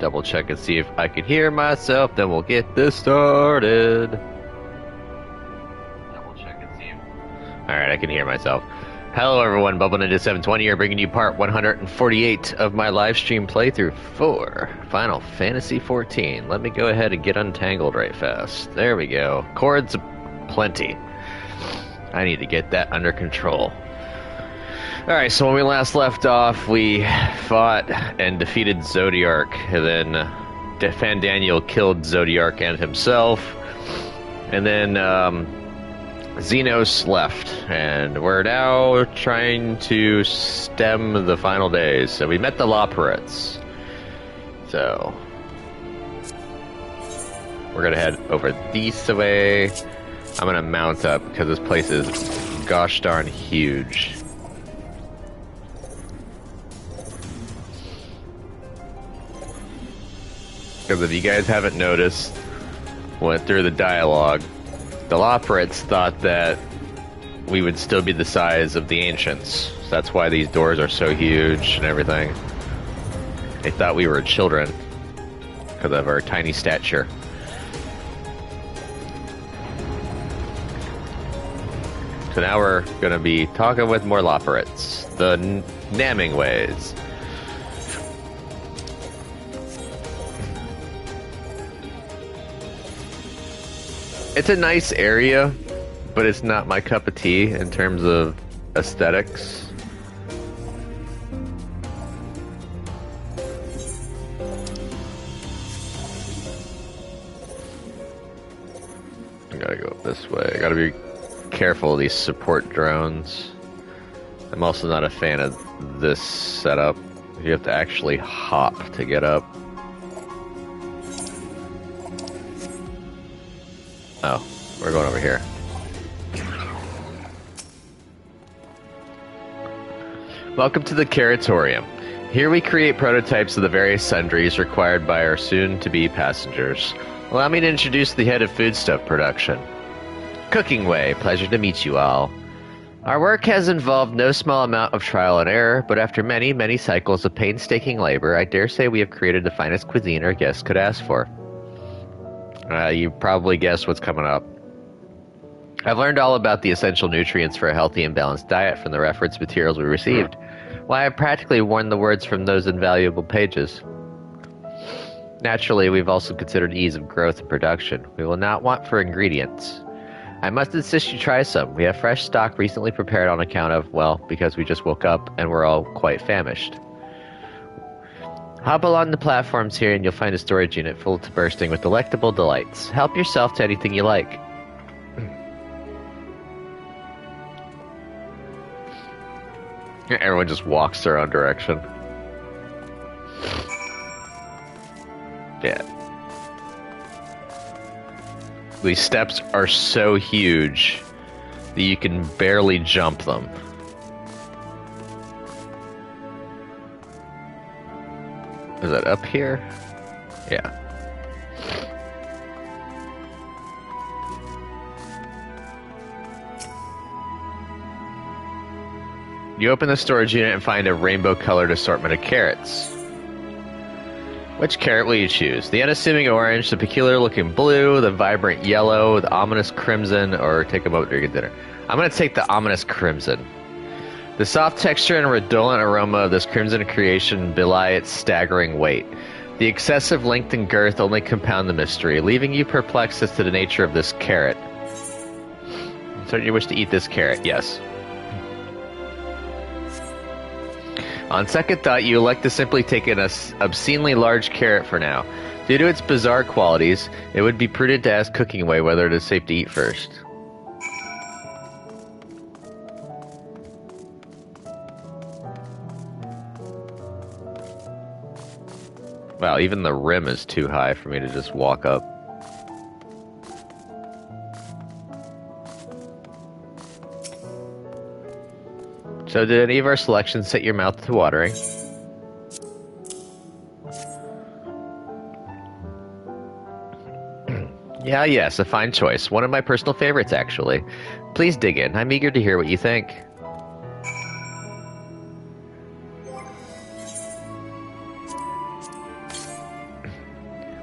double check and see if I can hear myself, then we'll get this started. Double check and see if... Alright, I can hear myself. Hello everyone, Bubble Ninja 720 here, bringing you part 148 of my live stream playthrough for Final Fantasy XIV. Let me go ahead and get untangled right fast. There we go. Cords aplenty. I need to get that under control. Alright, so when we last left off, we fought and defeated Zodiark, and then Fandaniel killed Zodiark and himself, and then Xenos left, and we're now trying to stem the final days. So we met the Loporrits. So we're gonna head over this way. I'm gonna mount up because this place is gosh darn huge. Because if you guys haven't noticed, went through the dialogue, the Loporrits thought that we would still be the size of the Ancients. So that's why these doors are so huge and everything. They thought we were children because of our tiny stature. So now we're going to be talking with more Loporrits. The Namming ways. It's a nice area, but it's not my cup of tea in terms of aesthetics. I gotta go this way. I gotta be careful of these support drones. I'm also not a fan of this setup. You have to actually hop to get up. Oh, we're going over here. Welcome to the Caratorium. Here we create prototypes of the various sundries required by our soon-to-be passengers. Allow me to introduce the head of foodstuff production. Cooking Way, pleasure to meet you all. Our work has involved no small amount of trial and error, but after many, many cycles of painstaking labor, I dare say we have created the finest cuisine our guests could ask for. You probably guessed what's coming up. I've learned all about the essential nutrients for a healthy and balanced diet from the reference materials we received. Why, I've practically worn the words from those invaluable pages. Naturally, we've also considered ease of growth and production. We will not want for ingredients. I must insist you try some. We have fresh stock recently prepared on account of, well, because we just woke up and we're all quite famished. Hop along the platforms here and you'll find a storage unit full to bursting with delectable delights. Help yourself to anything you like. Everyone just walks their own direction. Yeah. These steps are so huge that you can barely jump them. Is that up here? Yeah. You open the storage unit and find a rainbow-colored assortment of carrots. Which carrot will you choose? The unassuming orange, the peculiar-looking blue, the vibrant yellow, the ominous crimson, or take a moment during dinner? I'm going to take the ominous crimson. The soft texture and redolent aroma of this crimson creation belie its staggering weight. The excessive length and girth only compound the mystery, leaving you perplexed as to the nature of this carrot. So you wish to eat this carrot? Yes. On second thought, you elect to simply take an obscenely large carrot for now. Due to its bizarre qualities, it would be prudent to ask Cooking Way whether it is safe to eat first. Wow, even the rim is too high for me to just walk up. So did any of our selections set your mouth to watering? Yeah, yes, a fine choice. One of my personal favorites, actually. Please dig in. I'm eager to hear what you think.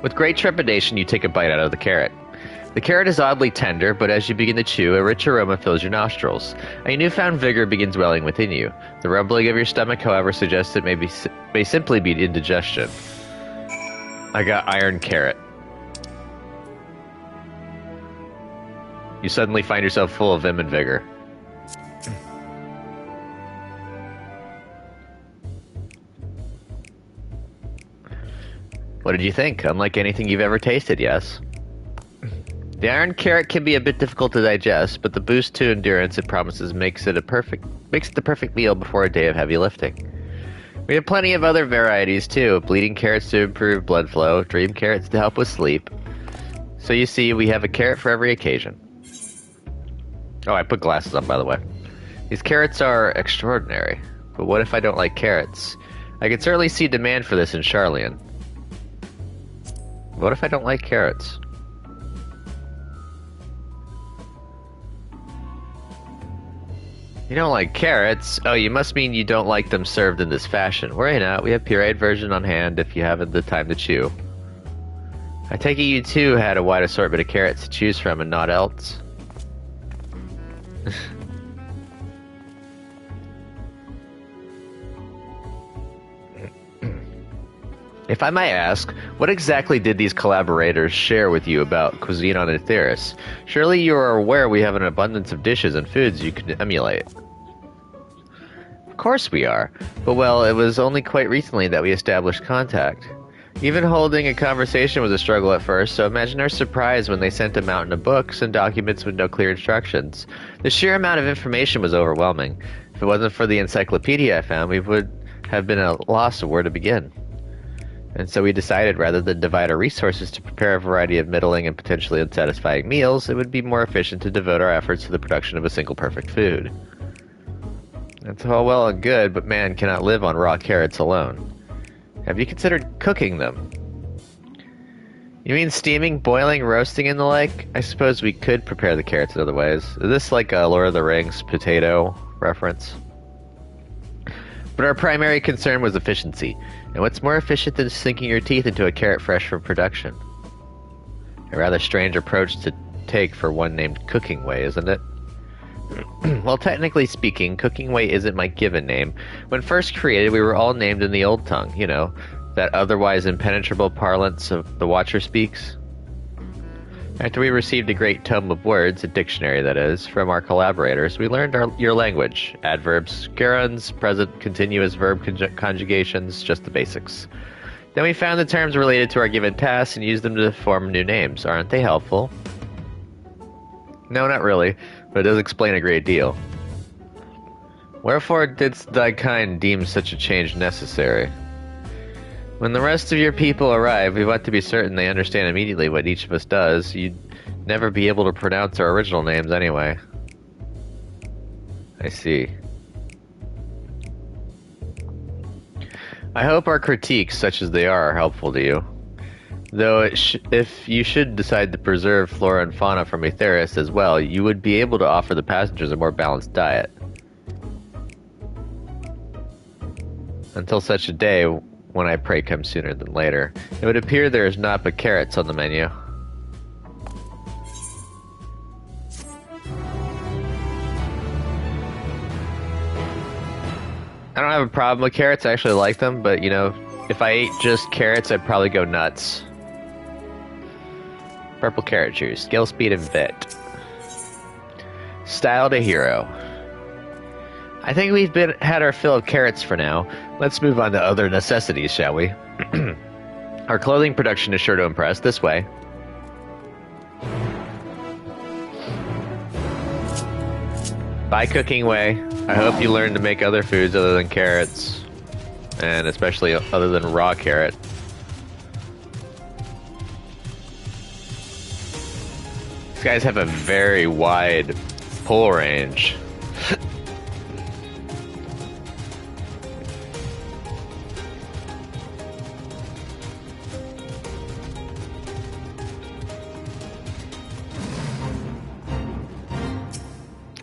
With great trepidation, you take a bite out of the carrot. The carrot is oddly tender, but as you begin to chew, a rich aroma fills your nostrils. A newfound vigor begins welling within you. The rumbling of your stomach, however, suggests it may simply be indigestion. I got iron carrot. You suddenly find yourself full of vim and vigor. What did you think? Unlike anything you've ever tasted, yes? The iron carrot can be a bit difficult to digest, but the boost to endurance it promises makes it the perfect meal before a day of heavy lifting. We have plenty of other varieties too. Bleeding carrots to improve blood flow, dream carrots to help with sleep. So you see, we have a carrot for every occasion. Oh, I put glasses on, by the way. These carrots are extraordinary, but what if I don't like carrots? I can certainly see demand for this in Charlian. What if I don't like carrots? You don't like carrots? Oh, you must mean you don't like them served in this fashion. Worry not, we have pureed version on hand if you haven't the time to chew. I take it you too had a wide assortment of carrots to choose from and not else. If I might ask, what exactly did these collaborators share with you about cuisine on Aetheris? Surely you are aware we have an abundance of dishes and foods you can emulate. Of course we are, but well, it was only quite recently that we established contact. Even holding a conversation was a struggle at first, so imagine our surprise when they sent a mountain of books and documents with no clear instructions. The sheer amount of information was overwhelming. If it wasn't for the encyclopedia I found, we would have been at a loss of where to begin. And so we decided rather than divide our resources to prepare a variety of middling and potentially unsatisfying meals, it would be more efficient to devote our efforts to the production of a single perfect food. That's all well and good, but man cannot live on raw carrots alone. Have you considered cooking them? You mean steaming, boiling, roasting, and the like? I suppose we could prepare the carrots in other ways. Is this like a Lord of the Rings potato reference? But our primary concern was efficiency. And what's more efficient than sinking your teeth into a carrot fresh from production? A rather strange approach to take for one named Cooking Way, isn't it? Well, technically speaking, Cooking Way isn't my given name. When first created, we were all named in the old tongue, you know, that otherwise impenetrable parlance of the Watcher speaks. After we received a great tome of words, a dictionary that is, from our collaborators, we learned your language. Adverbs, gerunds, present continuous verb conjugations, just the basics. Then we found the terms related to our given tasks and used them to form new names. Aren't they helpful? No, not really, but it does explain a great deal. Wherefore didst thy kind deem such a change necessary? When the rest of your people arrive, we want to be certain they understand immediately what each of us does. You'd never be able to pronounce our original names anyway. I see. I hope our critiques, such as they are helpful to you. Though if you should decide to preserve flora and fauna from Aetheris as well, you would be able to offer the passengers a more balanced diet. Until such a day, when I pray come sooner than later. It would appear there is naught but carrots on the menu. I don't have a problem with carrots, I actually like them, but you know, if I ate just carrots, I'd probably go nuts. Purple carrot juice, skill, speed, and vit. Style to hero. I think we've had our fill of carrots for now. Let's move on to other necessities, shall we? Our clothing production is sure to impress. This way. By Cooking Way, I hope you learn to make other foods other than carrots. And especially other than raw carrot. These guys have a very wide pull range.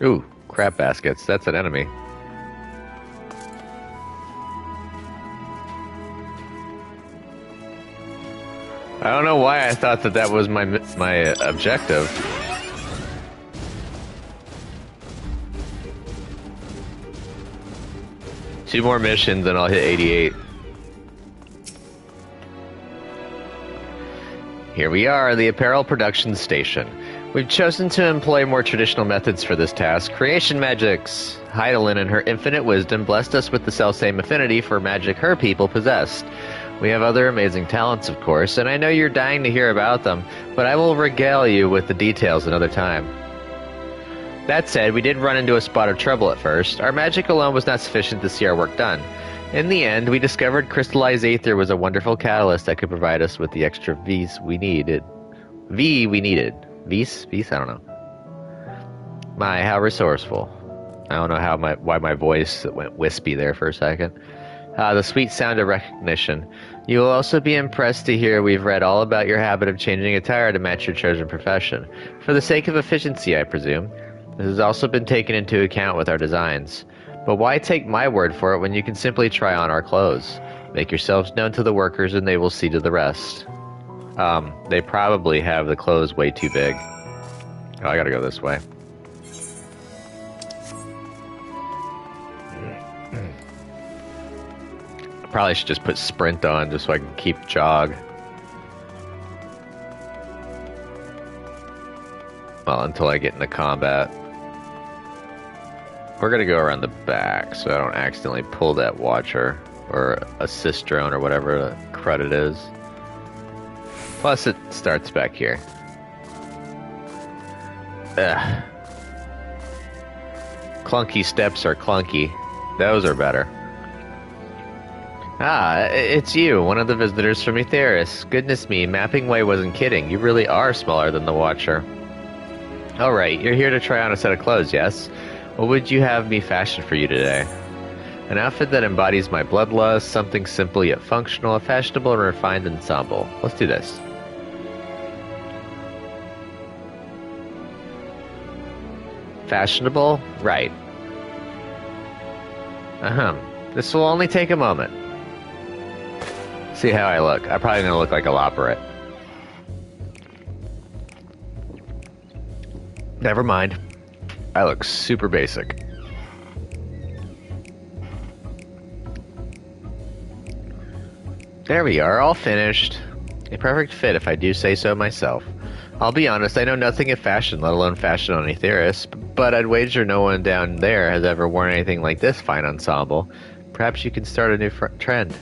Ooh, crab baskets. That's an enemy. I don't know why I thought that that was my objective. Two more missions and I'll hit 88. Here we are, the apparel production station. We've chosen to employ more traditional methods for this task. Creation magics. Heidelin, in her infinite wisdom, blessed us with the selfsame affinity for magic her people possessed. We have other amazing talents, of course, and I know you're dying to hear about them, but I will regale you with the details another time. That said, we did run into a spot of trouble at first. Our magic alone was not sufficient to see our work done. In the end, we discovered crystallized aether was a wonderful catalyst that could provide us with the extra V's we needed. V's? I don't know. How resourceful. I don't know why my voice went wispy there for a second. The sweet sound of recognition. You will also be impressed to hear we've read all about your habit of changing attire to match your chosen profession. For the sake of efficiency, I presume. This has also been taken into account with our designs. But why take my word for it when you can simply try on our clothes? Make yourselves known to the workers and they will see to the rest. They probably have the clothes way too big. Oh, I gotta go this way. I probably should just put sprint on just so I can keep jog. Well, until I get into combat. We're gonna go around the back so I don't accidentally pull that watcher or assist drone or whatever the crud it is. Plus it starts back here. Ugh. Clunky steps are clunky. Those are better. Ah, it's you, one of the visitors from Etheris. Goodness me, Mapping Way wasn't kidding. You really are smaller than the Watcher. Alright, you're here to try on a set of clothes, yes? What would you have me fashion for you today? An outfit that embodies my bloodlust, something simple yet functional, a fashionable and refined ensemble. Let's do this. Fashionable? Right. This will only take a moment. See how I look. I'm probably gonna look like a loperet. Never mind. I look super basic. There we are, all finished. A perfect fit if I do say so myself. I'll be honest, I know nothing of fashion, let alone fashion on Etheris, but I'd wager no one down there has ever worn anything like this fine ensemble. Perhaps you can start a new trend.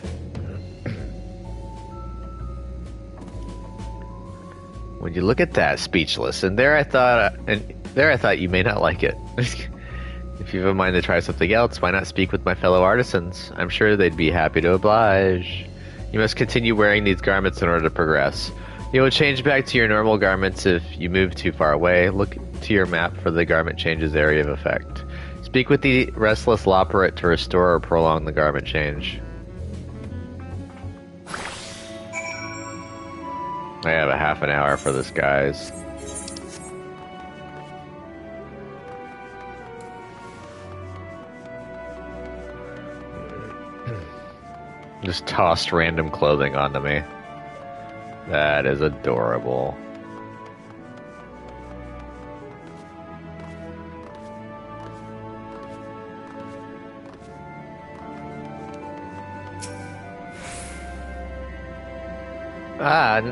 Would you look at that, speechless? And there I thought you may not like it. If you have a mind to try something else, why not speak with my fellow artisans? I'm sure they'd be happy to oblige. You must continue wearing these garments in order to progress. You will change back to your normal garments if you move too far away. Look to your map for the garment change's area of effect. Speak with the restless loperet to restore or prolong the garment change. I have a half an hour for this, guys. Just tossed random clothing onto me. That is adorable.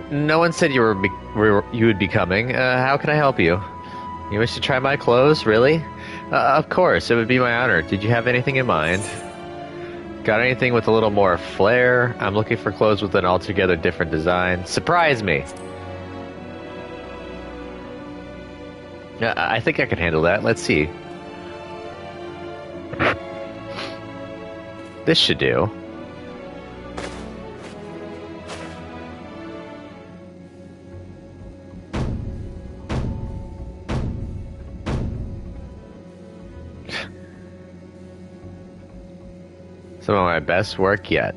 No one said you would be coming. How can I help you? You wish to try my clothes, really? Of course, it would be my honor. Did you have anything in mind? Got anything with a little more flair? I'm looking for clothes with an altogether different design. Surprise me! I think I can handle that. Let's see. This should do. Some of my best work yet.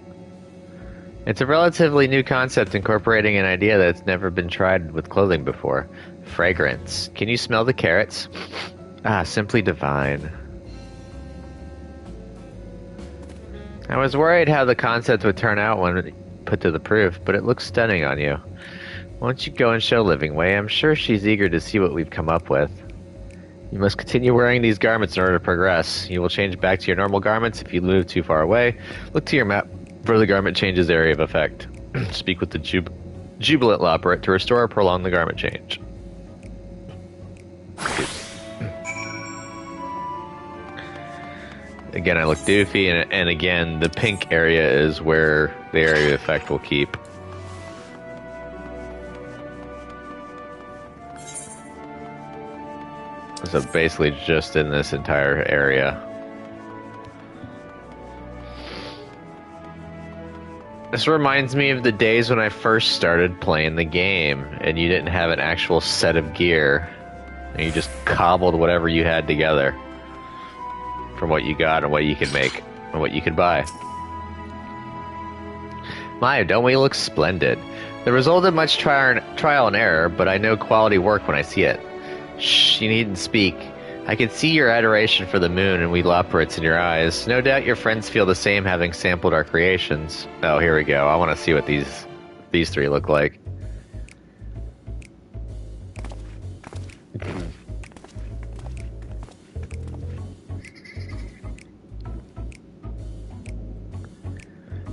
It's a relatively new concept incorporating an idea that's never been tried with clothing before. Fragrance. Can you smell the carrots? Simply divine. I was worried how the concept would turn out when put to the proof, but it looks stunning on you. Why don't you go and show Living Way? I'm sure she's eager to see what we've come up with. You must continue wearing these garments in order to progress. You will change back to your normal garments if you move too far away. Look to your map for the garment change's area of effect. Speak with the Jubilant Loperate to restore or prolong the garment change. Again, I look doofy, and again, the pink area is where the area of effect will keep. So basically just in this entire area. This reminds me of the days when I first started playing the game and you didn't have an actual set of gear and you just cobbled whatever you had together from what you got and what you could make and what you could buy. My, don't we look splendid? The result of much trial and error, but I know quality work when I see it. Shh, you needn't speak. I can see your adoration for the moon and we Loperates in your eyes. No doubt your friends feel the same having sampled our creations. Oh, here we go. I want to see what these three look like.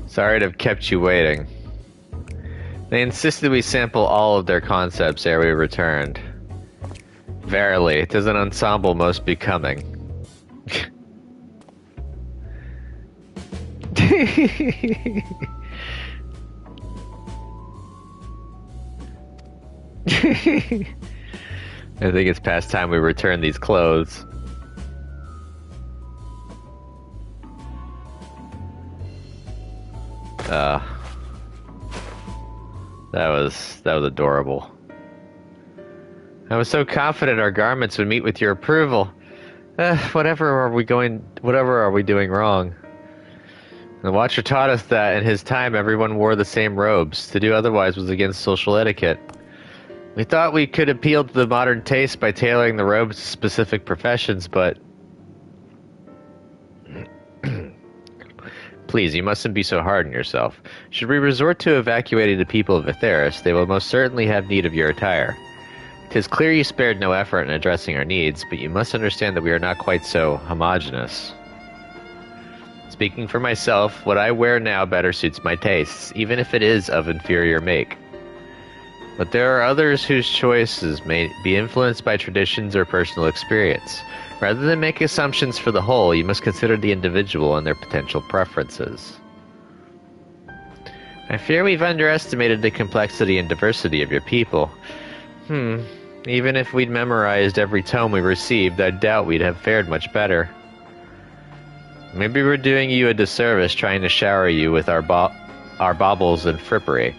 Sorry to have kept you waiting. They insisted we sample all of their concepts ere we returned. Verily, it is an ensemble most becoming. I think it's past time we return these clothes. That was adorable. I was so confident our garments would meet with your approval. Whatever are we doing wrong? The Watcher taught us that in his time everyone wore the same robes. To do otherwise was against social etiquette. We thought we could appeal to the modern taste by tailoring the robes to specific professions, but... Please, you mustn't be so hard on yourself. Should we resort to evacuating the people of Aetheris, they will most certainly have need of your attire. 'Tis clear you spared no effort in addressing our needs, but you must understand that we are not quite so homogeneous. Speaking for myself, what I wear now better suits my tastes, even if it is of inferior make. But there are others whose choices may be influenced by traditions or personal experience. Rather than make assumptions for the whole, you must consider the individual and their potential preferences. I fear we've underestimated the complexity and diversity of your people. Even if we'd memorized every tome we received, I doubt we'd have fared much better. Maybe we're doing you a disservice trying to shower you with our baubles and frippery,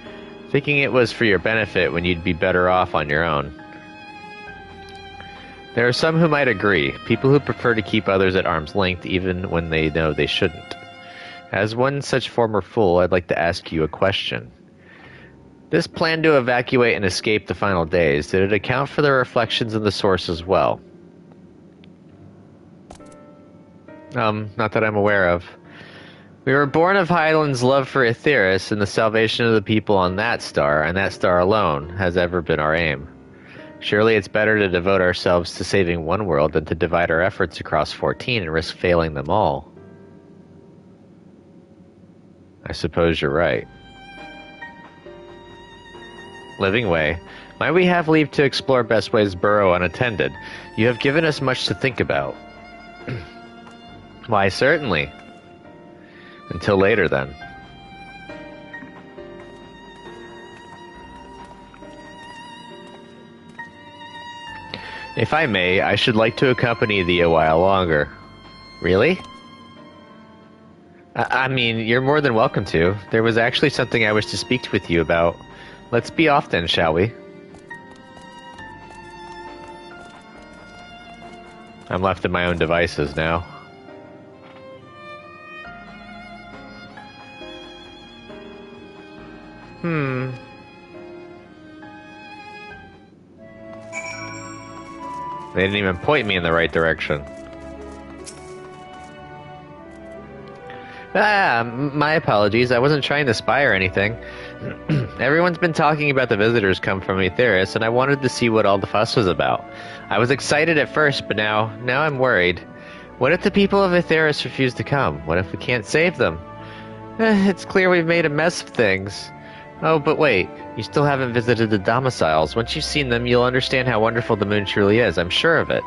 thinking it was for your benefit when you'd be better off on your own. There are some who might agree, people who prefer to keep others at arm's length even when they know they shouldn't. As one such former fool, I'd like to ask you a question. This plan to evacuate and escape the final days, did it account for the reflections in the source as well? Not that I'm aware of. We were born of Hyland's love for Aetheris, and the salvation of the people on that star, and that star alone, has ever been our aim. Surely it's better to devote ourselves to saving one world than to divide our efforts across 14 and risk failing them all. I suppose you're right. Living Way, might we have leave to explore Bestway's burrow unattended? You have given us much to think about. Why, certainly. Until later, then. If I may, I should like to accompany thee a while longer. Really? I mean, you're more than welcome to. There was actually something I wish to speak with you about. Let's be off then, shall we? I'm left to my own devices now. They didn't even point me in the right direction. My apologies. I wasn't trying to spy or anything. Everyone's been talking about the visitors come from Aetheris, and I wanted to see what all the fuss was about. I was excited at first, but now I'm worried. What if the people of Aetheris refuse to come? What if we can't save them? It's clear we've made a mess of things. Oh, but wait, you still haven't visited the domiciles. Once you've seen them, you'll understand how wonderful the moon truly is, I'm sure of it.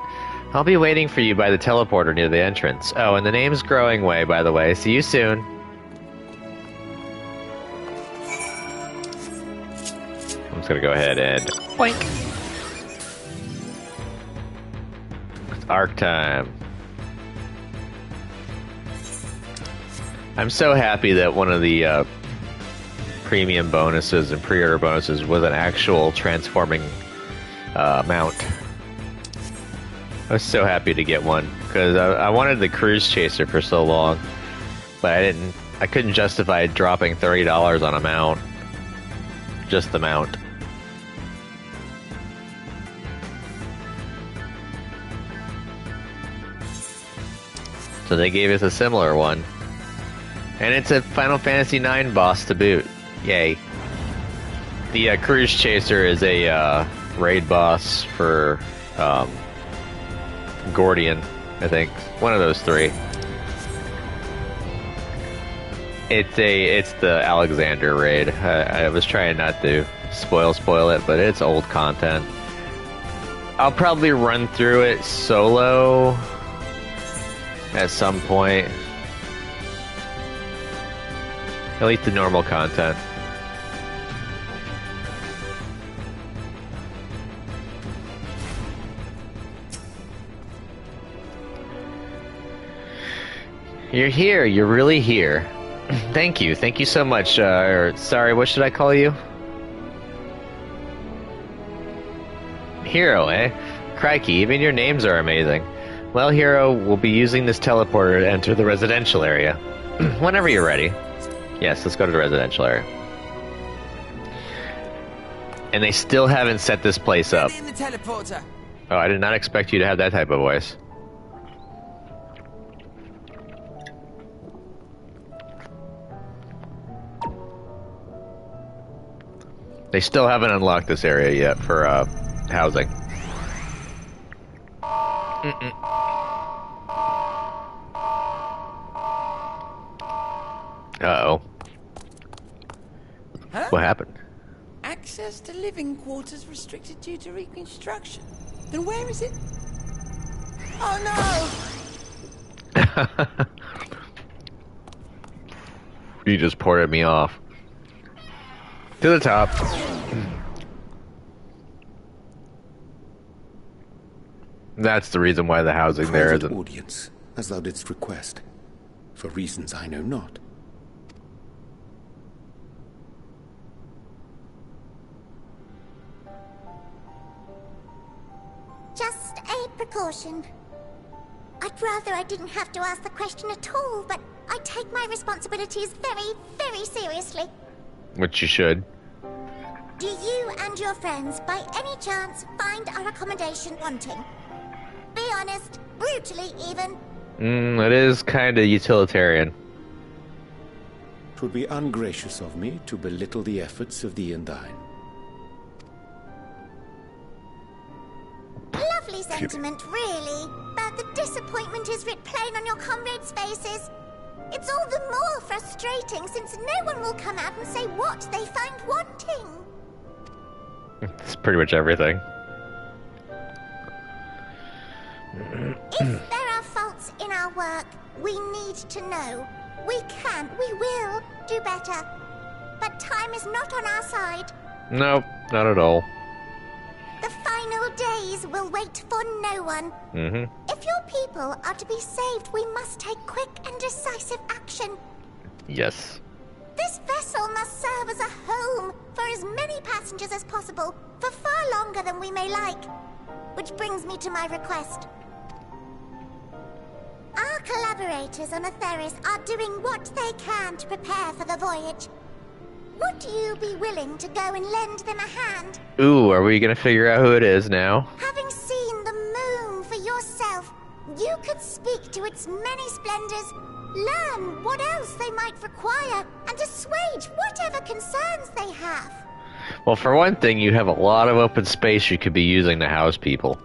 I'll be waiting for you by the teleporter near the entrance. Oh, and the name's Growing Way, by the way. See you soon. I'm just gonna go ahead and... boink! It's arc time. I'm so happy that one of the premium bonuses and pre-order bonuses was an actual transforming mount. I was so happy to get one because I wanted the cruise chaser for so long, but I couldn't justify dropping $30 on a mount. Just the mount. So they gave us a similar one. And it's a Final Fantasy IX boss to boot. Yay. The Cruise Chaser is a raid boss for Gordian, I think. One of those three. It's the Alexander raid. I was trying not to spoil it, but it's old content. I'll probably run through it solo at some point. At least the normal content. You're here. You're really here. Thank you. Thank you so much. Sorry, what should I call you? Hero, eh? Crikey, even your names are amazing. Well, Hero, we'll be using this teleporter to enter the residential area. Whenever you're ready. Yes, let's go to the residential area. And they still haven't set this place up. In the teleporter. Oh, I did not expect you to have that type of voice. They still haven't unlocked this area yet for housing. Uh-oh. Huh? What happened? Access to living quarters restricted due to reconstruction. Then where is it? Oh no! You just ported me off. To the top. That's the reason why the housing there isn't. Audience, as thou didst request, for reasons I know not. Just a precaution. I'd rather I didn't have to ask the question at all, but I take my responsibilities very, very seriously. Which you should. Do you and your friends, by any chance, find our accommodation wanting? Be honest, brutally even. It is kinda utilitarian. 'Twould be ungracious of me to belittle the efforts of thee and thine. Lovely sentiment, really. But the disappointment is writ plain on your comrades' faces. It's all the more frustrating since no one will come out and say what they find wanting. It's pretty much everything. If there are faults in our work, we need to know. We will do better. But time is not on our side. Nope, not at all. The final days will wait for no one. If your people are to be saved, we must take quick and decisive action. Yes. This vessel must serve as a home for as many passengers as possible, for far longer than we may like. Which brings me to my request. Our collaborators on Aetheris are doing what they can to prepare for the voyage. Would you be willing to go and lend them a hand? Ooh, are we gonna figure out who it is now? Having seen the moon for yourself, you could speak to its many splendors learn what else they might require, and assuage whatever concerns they have. Well, for one thing, you have a lot of open space you could be using to house people.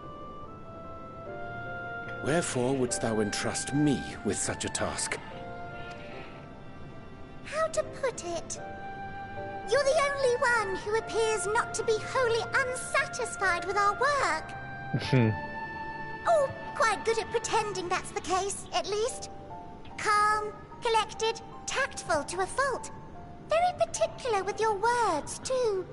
Wherefore wouldst thou entrust me with such a task? How to put it? You're the only one who appears not to be wholly unsatisfied with our work. Or quite good at pretending that's the case, at least. Calm, collected, tactful to a fault. Very particular with your words, too.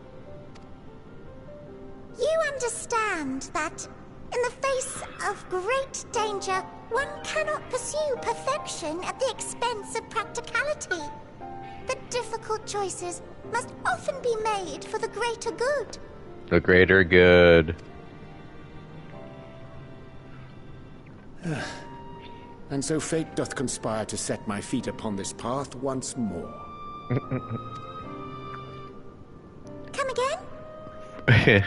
You understand that, in the face of great danger, one cannot pursue perfection at the expense of practicality. The difficult choices must often be made for the greater good. The greater good. And so fate doth conspire to set my feet upon this path once more. Come again?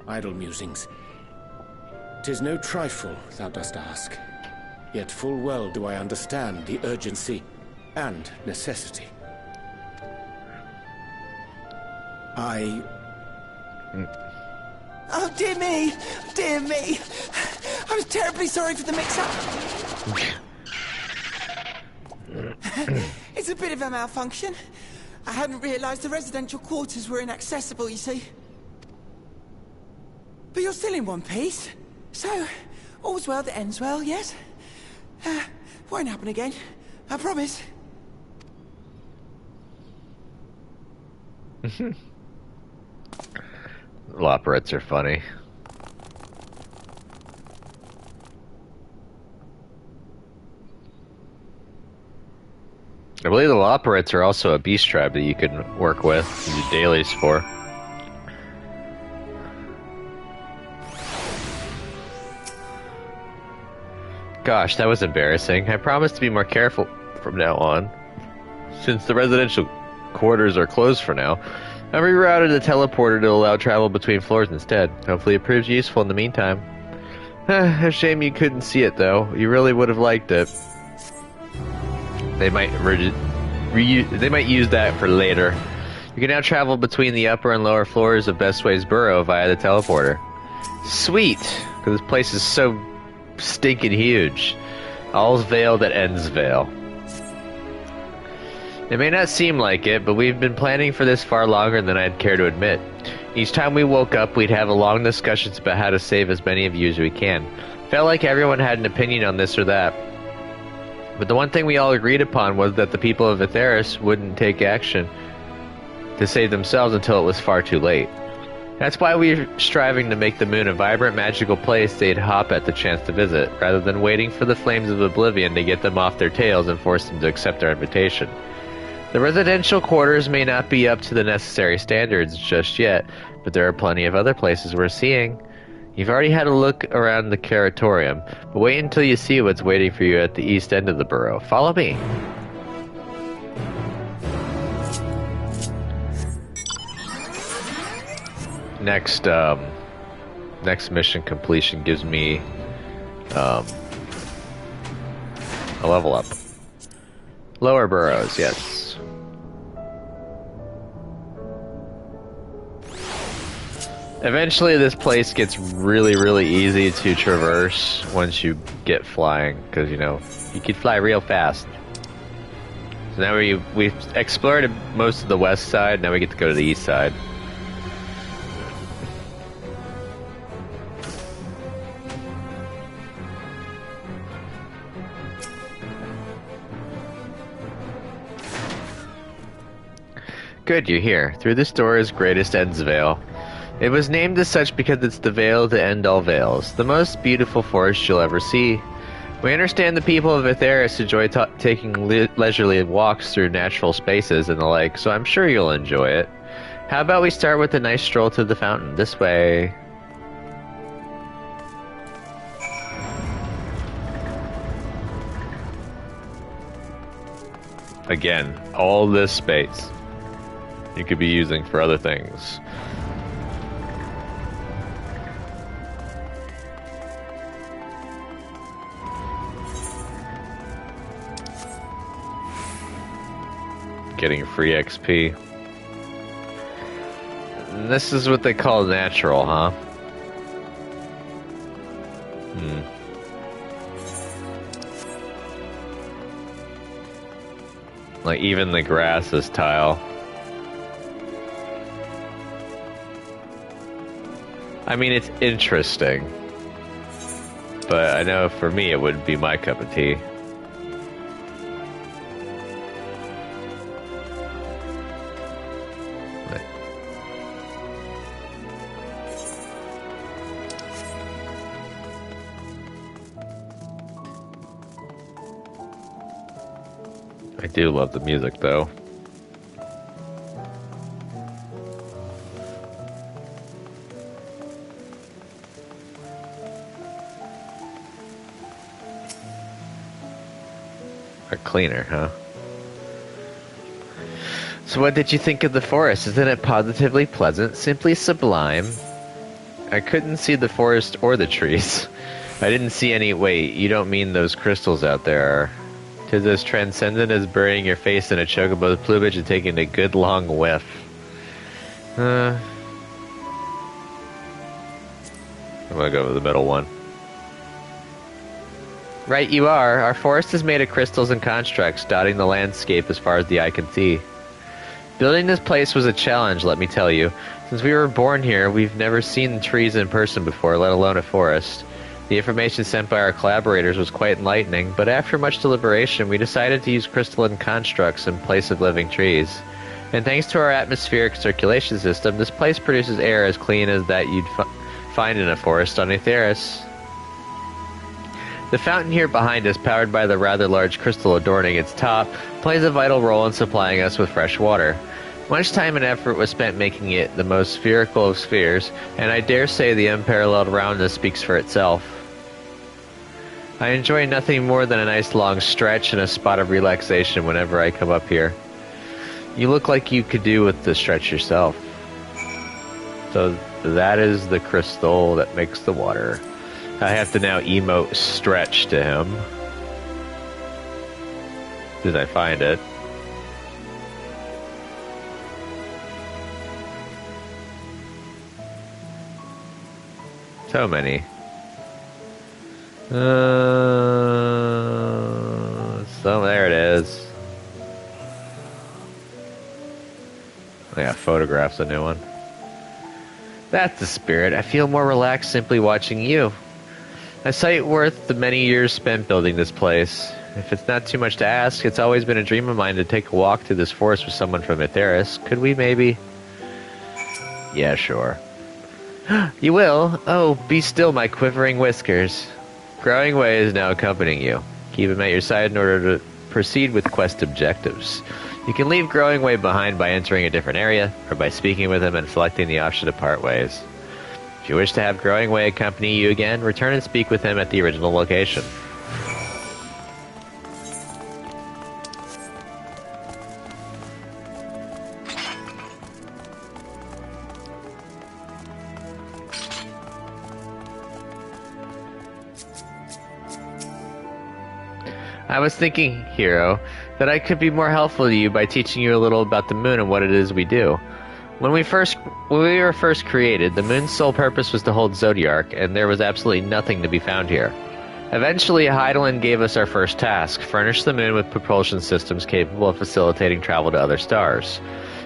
Idle musings. 'Tis no trifle, thou dost ask. Yet full well do I understand the urgency and necessity. Oh, dear me! Dear me! I was terribly sorry for the mix-up. It's a bit of a malfunction. I hadn't realized the residential quarters were inaccessible, you see. But you're still in one piece. So, all's well that ends well, yes? Won't happen again. I promise. Loporets are funny. I believe the Loporets are also a beast tribe that you can work with and do dailies for. Gosh, that was embarrassing. I promise to be more careful from now on. Since the residential quarters are closed for now, I rerouted the teleporter to allow travel between floors instead. Hopefully it proves useful in the meantime. A shame you couldn't see it though. You really would have liked it. They might use that for later. You can now travel between the upper and lower floors of Bestway's burrow via the teleporter. Sweet! Because this place is so stinking huge. All's veiled that ends veil. It may not seem like it, but we've been planning for this far longer than I'd care to admit. Each time we woke up, we'd have long discussions about how to save as many of you as we can. Felt like everyone had an opinion on this or that. But the one thing we all agreed upon was that the people of Aetheris wouldn't take action to save themselves until it was far too late. That's why we're striving to make the moon a vibrant, magical place they'd hop at the chance to visit, rather than waiting for the flames of oblivion to get them off their tails and force them to accept our invitation. The residential quarters may not be up to the necessary standards just yet, but there are plenty of other places we're seeing. You've already had a look around the Curatorium, but wait until you see what's waiting for you at the east end of the burrow. Follow me. Next mission completion gives me a level up. Lower burrows, yes. Eventually this place gets really, really easy to traverse once you get flying, because, you know, you can fly real fast. So now we've explored most of the west side, now we get to go to the east side. Good, you're here. Through this door is Greatest End's Veil. It was named as such because it's the veil to end all veils, the most beautiful forest you'll ever see. We understand the people of Aetheris enjoy taking leisurely walks through natural spaces and the like, so I'm sure you'll enjoy it. How about we start with a nice stroll to the fountain? This way. Again, all this space you could be using for other things. getting free XP. And this is what they call natural, huh? Like, even the grass is tile. I mean, it's interesting. But I know for me it wouldn't be my cup of tea. I do love the music, though. A cleaner, huh? So what did you think of the forest? Isn't it positively pleasant? Simply sublime? I couldn't see the forest or the trees. I didn't see any... Wait, you don't mean those crystals out there? 'Tis as transcendent as burying your face in a chocobo's plumage and taking a good long whiff. I'm gonna go with the middle one. Right you are. Our forest is made of crystals and constructs, dotting the landscape as far as the eye can see. Building this place was a challenge, let me tell you. Since we were born here, we've never seen trees in person before, let alone a forest. The information sent by our collaborators was quite enlightening, but after much deliberation, we decided to use crystalline constructs in place of living trees. And thanks to our atmospheric circulation system, this place produces air as clean as that you'd find in a forest on Aetheris. The fountain here behind us, powered by the rather large crystal adorning its top, plays a vital role in supplying us with fresh water. Much time and effort was spent making it the most spherical of spheres, and I dare say the unparalleled roundness speaks for itself. I enjoy nothing more than a nice long stretch and a spot of relaxation whenever I come up here. You look like you could do with the stretch yourself. So that is the crystal that makes the water. I have to now emote stretch to him. Did I find it? So many. So there it is. Yeah, photograph's a new one. That's the spirit. I feel more relaxed simply watching you. A sight worth the many years spent building this place. If it's not too much to ask, it's always been a dream of mine to take a walk through this forest with someone from Aetheris. Could we maybe? Yeah, sure. You will? Oh, be still, my quivering whiskers. Growing Way is now accompanying you. Keep him at your side in order to proceed with quest objectives. You can leave Growing Way behind by entering a different area, or by speaking with him and selecting the option to part ways. If you wish to have Growing Way accompany you again, return and speak with him at the original location. I was thinking, Hero, that I could be more helpful to you by teaching you a little about the moon and what it is we do. When we were first created, the moon's sole purpose was to hold Zodiark, and there was absolutely nothing to be found here. Eventually, Heidelin gave us our first task, furnish the moon with propulsion systems capable of facilitating travel to other stars.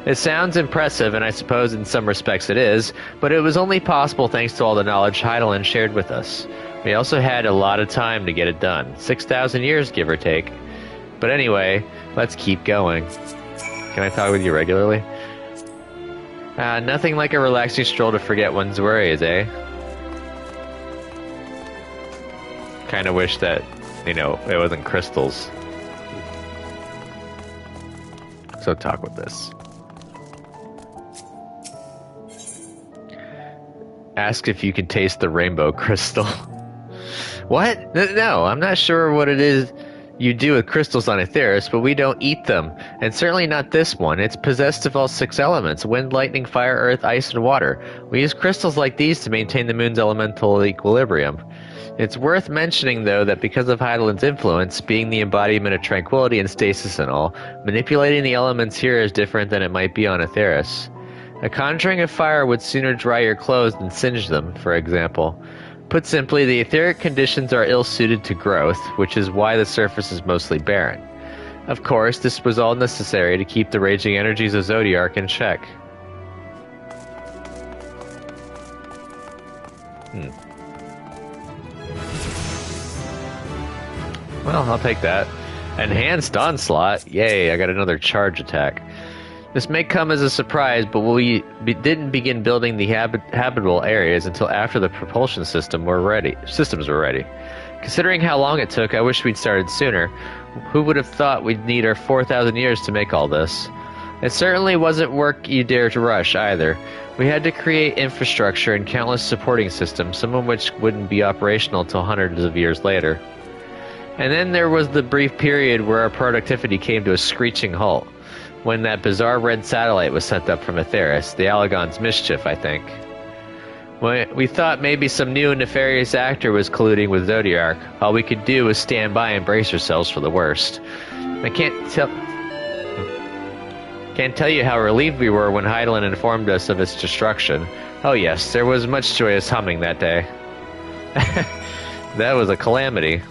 It sounds impressive, and I suppose in some respects it is, but it was only possible thanks to all the knowledge Heidelin shared with us. We also had a lot of time to get it done. 6,000 years, give or take. But anyway, let's keep going. Can I talk with you regularly? Nothing like a relaxing stroll to forget one's worries, eh? Kinda wish that, you know, it wasn't crystals. So talk with this. Ask if you can taste the rainbow crystal. What? No, I'm not sure what it is you do with crystals on Aetheris, but we don't eat them. And certainly not this one. It's possessed of all 6 elements: wind, lightning, fire, earth, ice, and water. We use crystals like these to maintain the moon's elemental equilibrium. It's worth mentioning, though, that because of Heidelin's influence, being the embodiment of tranquility and stasis and all, manipulating the elements here is different than it might be on Aetheris. A conjuring of fire would sooner dry your clothes than singe them, for example. Put simply, the etheric conditions are ill-suited to growth, which is why the surface is mostly barren. Of course, this was all necessary to keep the raging energies of Zodiark in check. Well, I'll take that. Enhanced Onslaught? Yay, I got another charge attack. This may come as a surprise, but we didn't begin building the habitable areas until after the propulsion systems were ready. Considering how long it took, I wish we'd started sooner. Who would have thought we'd need our 4,000 years to make all this? It certainly wasn't work you dare to rush, either. We had to create infrastructure and countless supporting systems, some of which wouldn't be operational till hundreds of years later. And then there was the brief period where our productivity came to a screeching halt, when that bizarre red satellite was sent up from Aetheris, the Allagon's mischief, I think. We thought maybe some new nefarious actor was colluding with Zodiark. All we could do was stand by and brace ourselves for the worst. I can't tell you how relieved we were when Heidelin informed us of its destruction. Oh yes, there was much joyous humming that day. That was a calamity.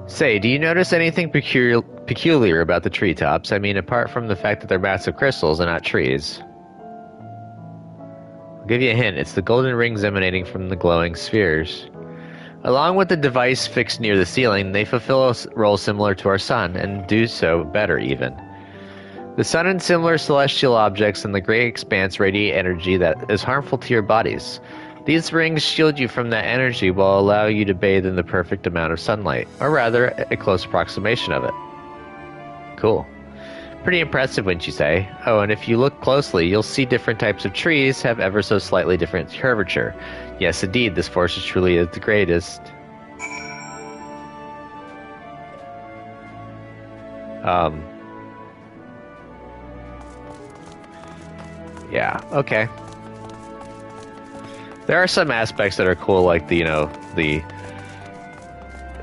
Say, do you notice anything peculiar about the treetops? I mean, apart from the fact that they're massive crystals and not trees. I'll give you a hint. It's the golden rings emanating from the glowing spheres. Along with the device fixed near the ceiling, they fulfill a role similar to our sun, and do so better even. The sun and similar celestial objects in the great expanse radiate energy that is harmful to your bodies. These rings shield you from that energy while allowing you to bathe in the perfect amount of sunlight, or rather, a close approximation of it. Cool. Pretty impressive, wouldn't you say? Oh, and if you look closely, you'll see different types of trees have ever so slightly different curvature. Yes, indeed, this force truly is the greatest. Yeah, okay. There are some aspects that are cool, like the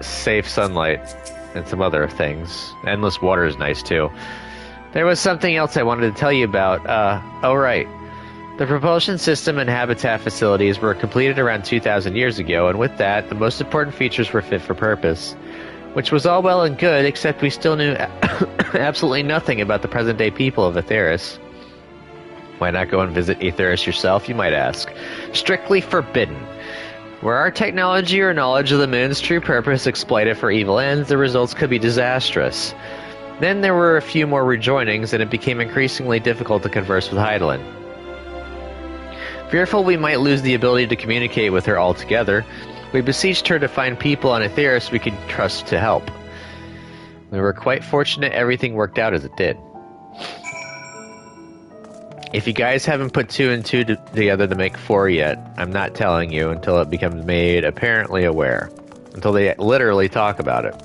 safe sunlight and some other things. Endless water is nice too. There was something else I wanted to tell you about. Oh right. The propulsion system and habitat facilities were completed around 2,000 years ago, and with that, the most important features were fit for purpose. Which was all well and good, except we still knew absolutely nothing about the present-day people of Aetheris. Why not go and visit Aetheris yourself, you might ask? Strictly forbidden. Were our technology or knowledge of the moon's true purpose exploited for evil ends, the results could be disastrous. Then there were a few more rejoinings, and it became increasingly difficult to converse with Heidelin. Fearful we might lose the ability to communicate with her altogether, we beseeched her to find people on Aetheris we could trust to help. We were quite fortunate everything worked out as it did. If you guys haven't put 2 and 2 together to make 4 yet, I'm not telling you until it becomes made apparently aware. Until they literally talk about it.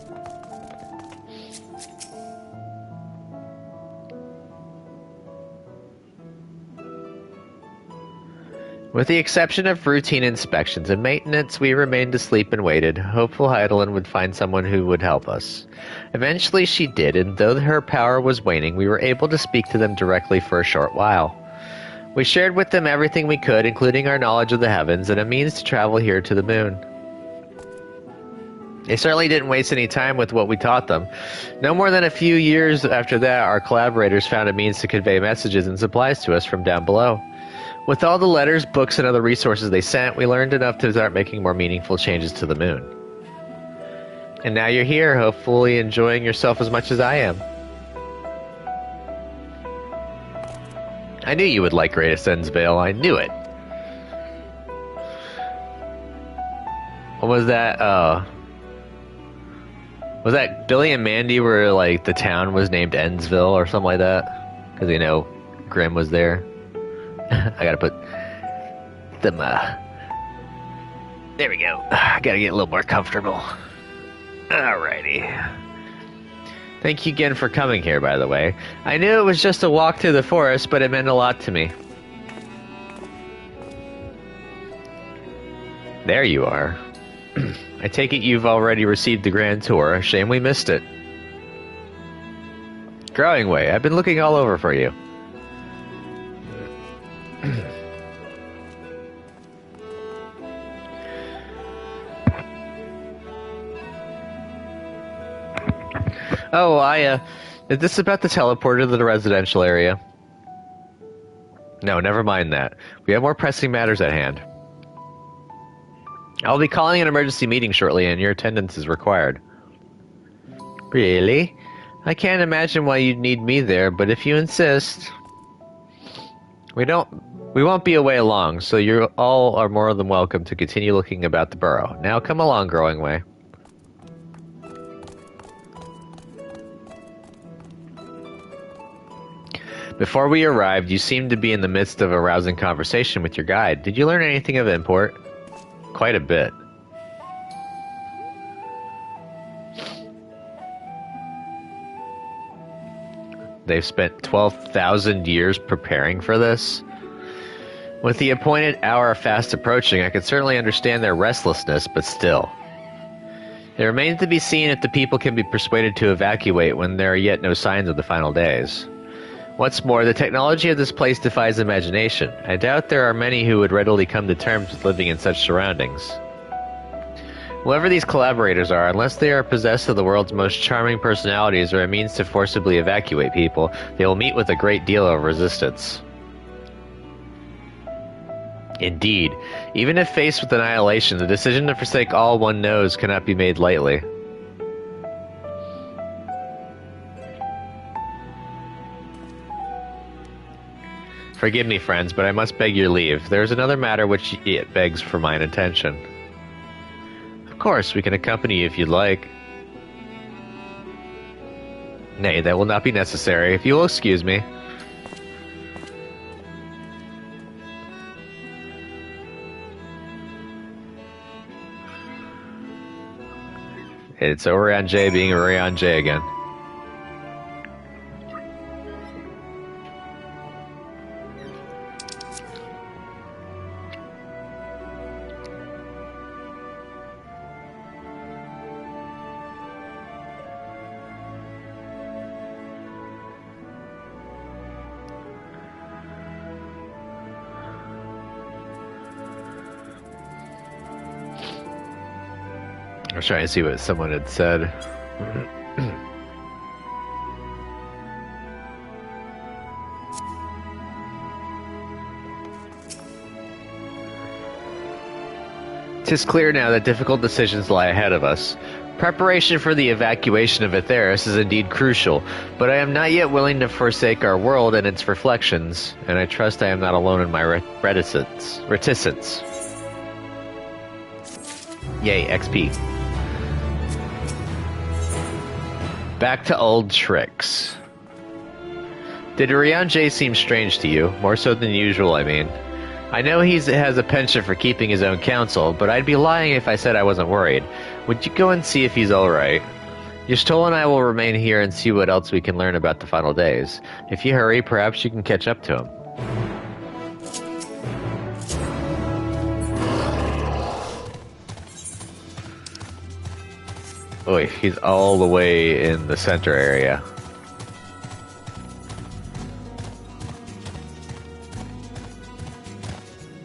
With the exception of routine inspections and maintenance, we remained asleep and waited, hopeful Heidelin would find someone who would help us. Eventually she did, and though her power was waning, we were able to speak to them directly for a short while. We shared with them everything we could, including our knowledge of the heavens and a means to travel here to the moon. They certainly didn't waste any time with what we taught them. No more than a few years after that, our collaborators found a means to convey messages and supplies to us from down below. With all the letters, books, and other resources they sent, we learned enough to start making more meaningful changes to the moon. And now you're here, hopefully enjoying yourself as much as I am. I knew you would like Greatest Ensvale, I knew it. What was that, was that Billy and Mandy where, like, the town was named Ensville or something like that? Because, you know, Grimm was there. I gotta put them, there we go. I gotta get a little more comfortable. Alrighty. Thank you again for coming here, by the way. I knew it was just a walk through the forest, but it meant a lot to me. There you are. I take it you've already received the grand tour. Shame we missed it. Growing Way, I've been looking all over for you. Oh, is this about the teleporter to the residential area? No, never mind that. We have more pressing matters at hand. I'll be calling an emergency meeting shortly, and your attendance is required. Really? I can't imagine why you'd need me there, but if you insist... We won't be away long, so you all are more than welcome to continue looking about the burrow. Now come along, Growing Way. Before we arrived, you seemed to be in the midst of a rousing conversation with your guide. Did you learn anything of import? Quite a bit. They've spent 12,000 years preparing for this. With the appointed hour fast approaching, I could certainly understand their restlessness, but still. It remains to be seen if the people can be persuaded to evacuate when there are yet no signs of the final days. What's more, the technology of this place defies imagination. I doubt there are many who would readily come to terms with living in such surroundings. Whoever these collaborators are, unless they are possessed of the world's most charming personalities or a means to forcibly evacuate people, they will meet with a great deal of resistance. Indeed, even if faced with annihilation, the decision to forsake all one knows cannot be made lightly. Forgive me, friends, but I must beg your leave. There is another matter which it begs for mine attention. Of course, we can accompany you if you'd like. Nay, that will not be necessary, if you will excuse me. It's Orion J being Orion J again. I was trying to see what someone had said. Tis clear now that difficult decisions lie ahead of us. Preparation for the evacuation of Aetheris is indeed crucial, but I am not yet willing to forsake our world and its reflections, and I trust I am not alone in my reticence. Yay, XP. Back to old tricks. Did Orion J seem strange to you? More so than usual, I mean. I know he has a penchant for keeping his own counsel, but I'd be lying if I said I wasn't worried. Would you go and see if he's alright? Yashtol and I will remain here and see what else we can learn about the final days. If you hurry, perhaps you can catch up to him. Oh, he's all the way in the center area.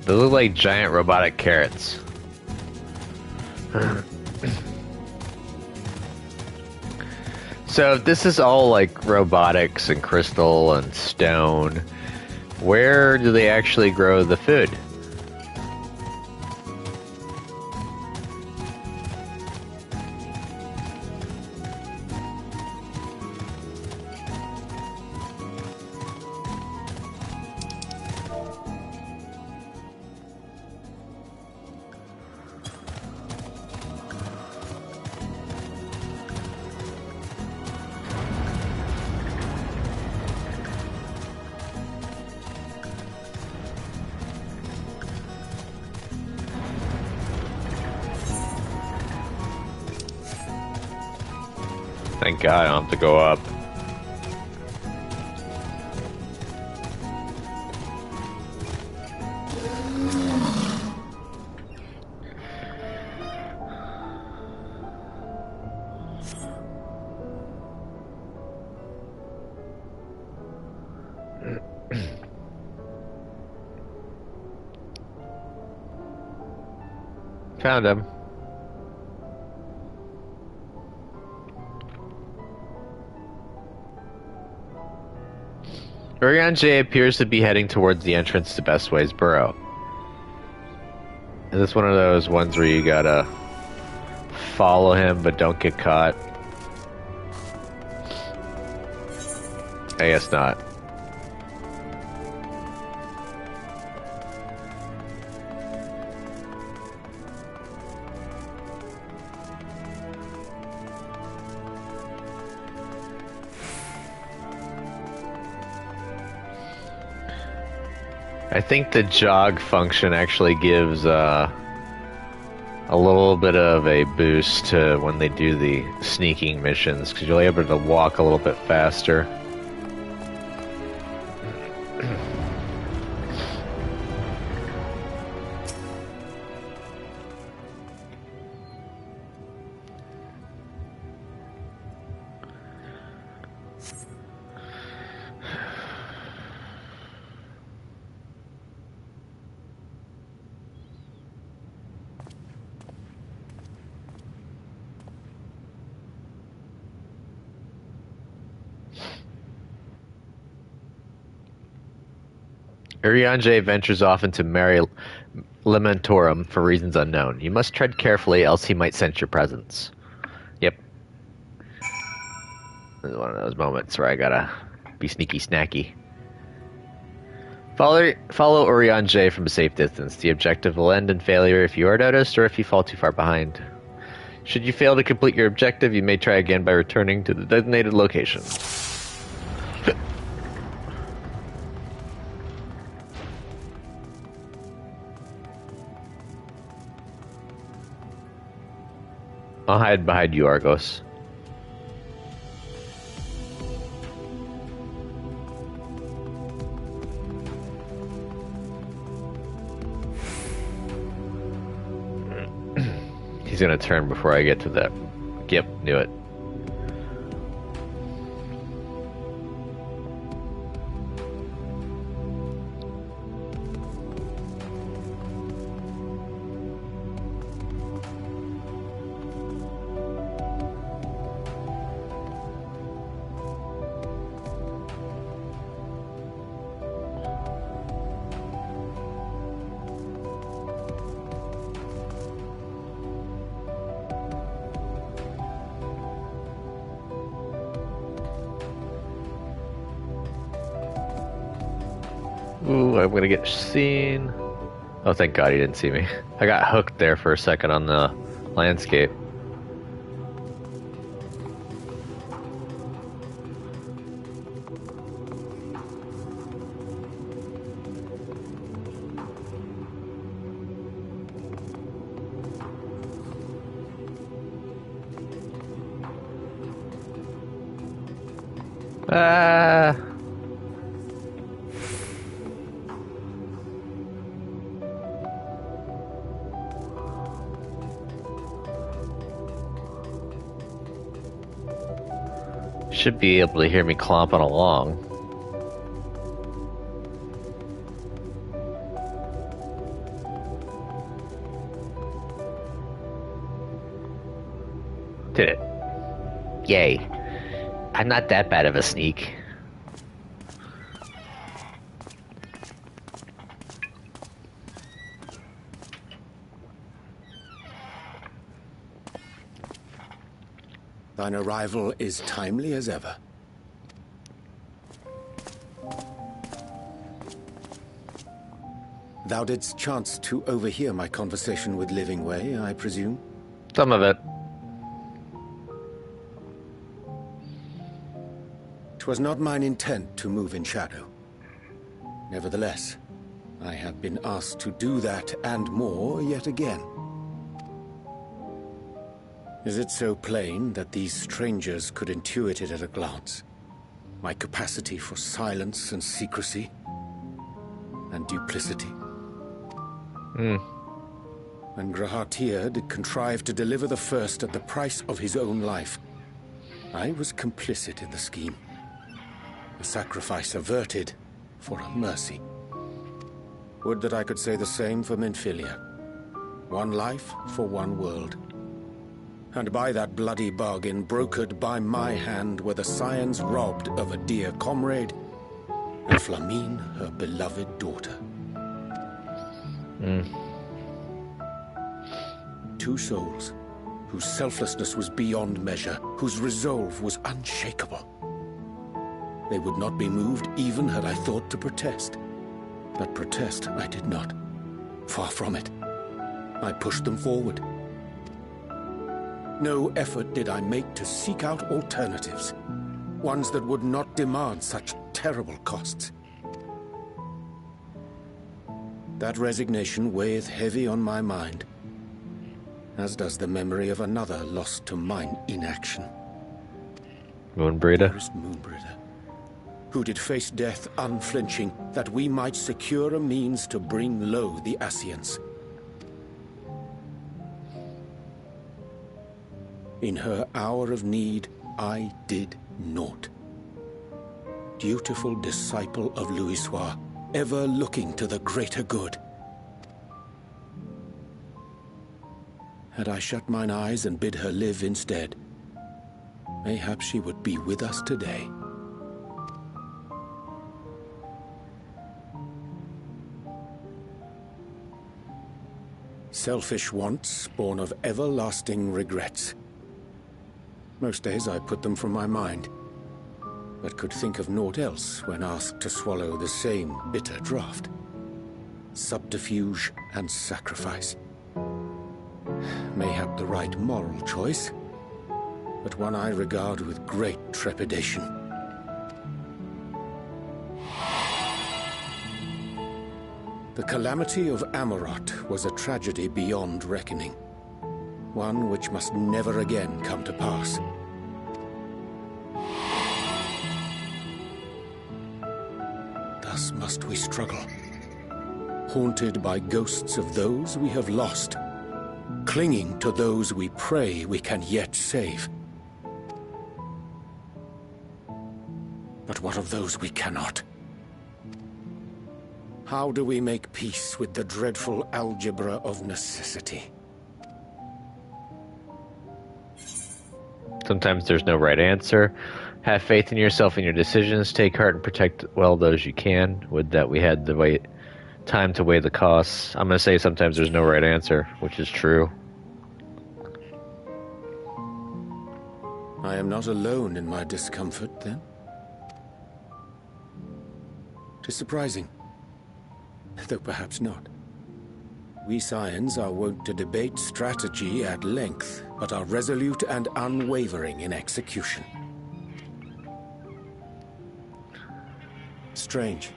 They look like giant robotic carrots. So if this is all like robotics and crystal and stone, where do they actually grow the food? thank God I don't have to go up. Found him. Urion J appears to be heading towards the entrance to Bestway's Burrow. Is this one of those ones where you gotta follow him but don't get caught? I guess not. I think the jog function actually gives a little bit of a boost to when they do the sneaking missions, because you're able to walk a little bit faster. Urianger ventures off into Mare Lamentorum for reasons unknown. You must tread carefully, else he might sense your presence. Yep. This is one of those moments where I gotta be sneaky snacky. Follow Urianger from a safe distance. The objective will end in failure if you are noticed or if you fall too far behind. Should you fail to complete your objective, you may try again by returning to the designated location. I'll hide behind you, Argos. He's gonna turn before I get to that. Yep, knew it. Ooh, I'm gonna get seen. Oh, thank God he didn't see me. I got hooked there for a second on the landscape. Ah. Should be able to hear me clomping along. Did it. Yay. I'm not that bad of a sneak. Thine arrival is timely as ever. Thou didst chance to overhear my conversation with Livingway, I presume? Some of it. 'Twas not mine intent to move in shadow. Nevertheless, I have been asked to do that and more yet again. Is it so plain that these strangers could intuit it at a glance? My capacity for silence and secrecy and duplicity? When Grahatir did contrive to deliver the first at the price of his own life, I was complicit in the scheme. A sacrifice averted for a mercy. Would that I could say the same for Minfilia. One life for one world. And by that bloody bargain brokered by my hand were the scions robbed of a dear comrade and Flamine, her beloved daughter. Two souls whose selflessness was beyond measure, whose resolve was unshakable. They would not be moved even had I thought to protest. But protest I did not. Far from it. I pushed them forward. No effort did I make to seek out alternatives, ones that would not demand such terrible costs. That resignation weigheth heavy on my mind, as does the memory of another lost to mine inaction. Moonbreeder? Dearest Moonbreeder, who did face death unflinching, that we might secure a means to bring low the Ascians. In her hour of need, I did naught. Dutiful disciple of Louisoix, ever looking to the greater good. Had I shut mine eyes and bid her live instead, mayhap she would be with us today. Selfish wants, born of everlasting regrets. Most days I put them from my mind, but could think of naught else when asked to swallow the same bitter draught. Subterfuge and sacrifice. Mayhap the right moral choice, but one I regard with great trepidation. The calamity of Amarot was a tragedy beyond reckoning. One which must never again come to pass. Thus must we struggle, haunted by ghosts of those we have lost, clinging to those we pray we can yet save. But what of those we cannot? How do we make peace with the dreadful algebra of necessity? Sometimes there's no right answer. Have faith in yourself and your decisions. Take heart and protect well those you can. Would that we had the time to weigh the costs. I'm going to say sometimes there's no right answer, which is true. I am not alone in my discomfort, then? 'Tis surprising, though perhaps not. We scions are wont to debate strategy at length, but are resolute and unwavering in execution. Strange.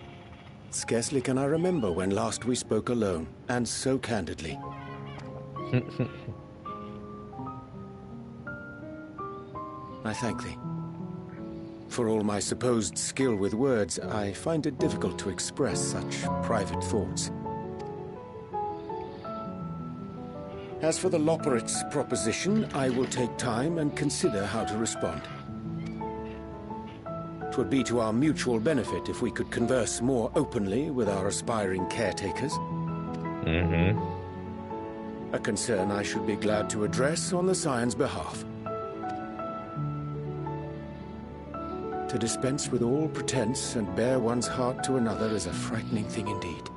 Scarcely can I remember when last we spoke alone, and so candidly. I thank thee. For all my supposed skill with words, I find it difficult to express such private thoughts. As for the Loporrit's proposition, I will take time and consider how to respond. 'Twould be to our mutual benefit if we could converse more openly with our aspiring caretakers. A concern I should be glad to address on the Scion's behalf. To dispense with all pretense and bare one's heart to another is a frightening thing indeed.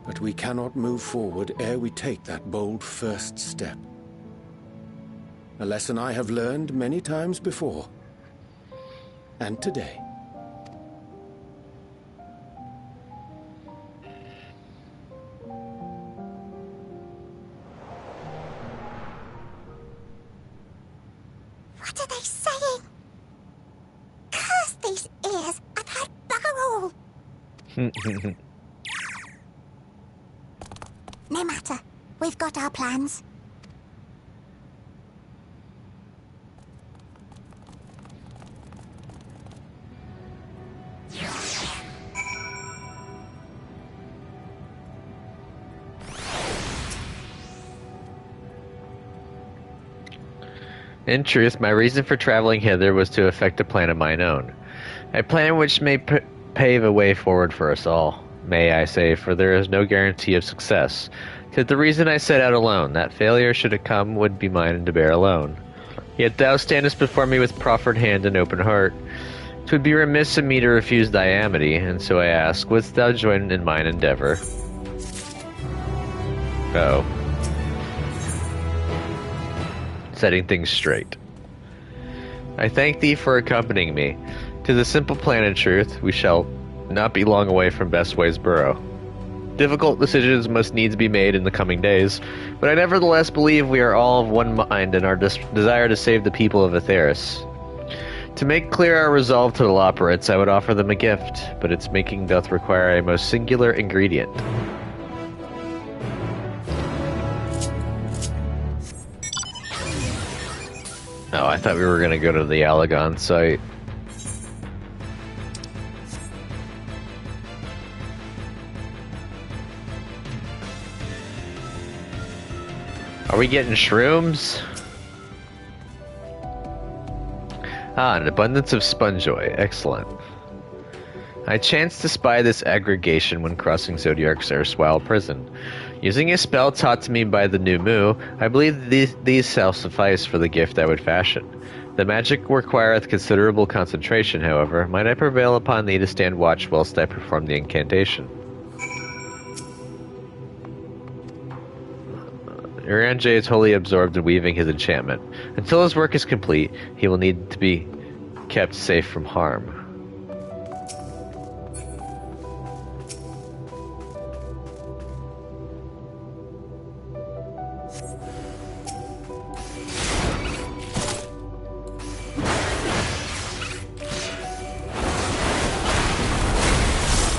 But we cannot move forward ere we take that bold first step. A lesson I have learned many times before. And today. What are they saying? Curse these ears! I've heard bugger all! No matter. We've got our plans. In truth, my reason for traveling hither was to effect a plan of mine own. A plan which may pave a way forward for us all. May I say, for there is no guarantee of success. 'Tis the reason I set out alone, that failure should it come would be mine to bear alone. Yet thou standest before me with proffered hand and open heart. 'Twould be remiss of me to refuse thy amity, and so I ask, wouldst thou join in mine endeavor? Oh. Setting things straight. I thank thee for accompanying me. 'Tis a simple plan in truth. We shall not be long away from Bestways Burrow. Difficult decisions must needs be made in the coming days, but I nevertheless believe we are all of one mind in our desire to save the people of Aetheris. To make clear our resolve to the Loperates, I would offer them a gift, but its making doth require a most singular ingredient. Oh, I thought we were going to go to the Alagon site. Are we getting shrooms? Ah, an abundance of spongeoy. Excellent. I chanced to spy this aggregation when crossing Zodiark's erstwhile prison. Using a spell taught to me by the new Mu, I believe these shall suffice for the gift I would fashion. The magic requireth considerable concentration, however. Might I prevail upon thee to stand watch whilst I perform the incantation? Urianger is wholly absorbed in weaving his enchantment. Until his work is complete, he will need to be kept safe from harm.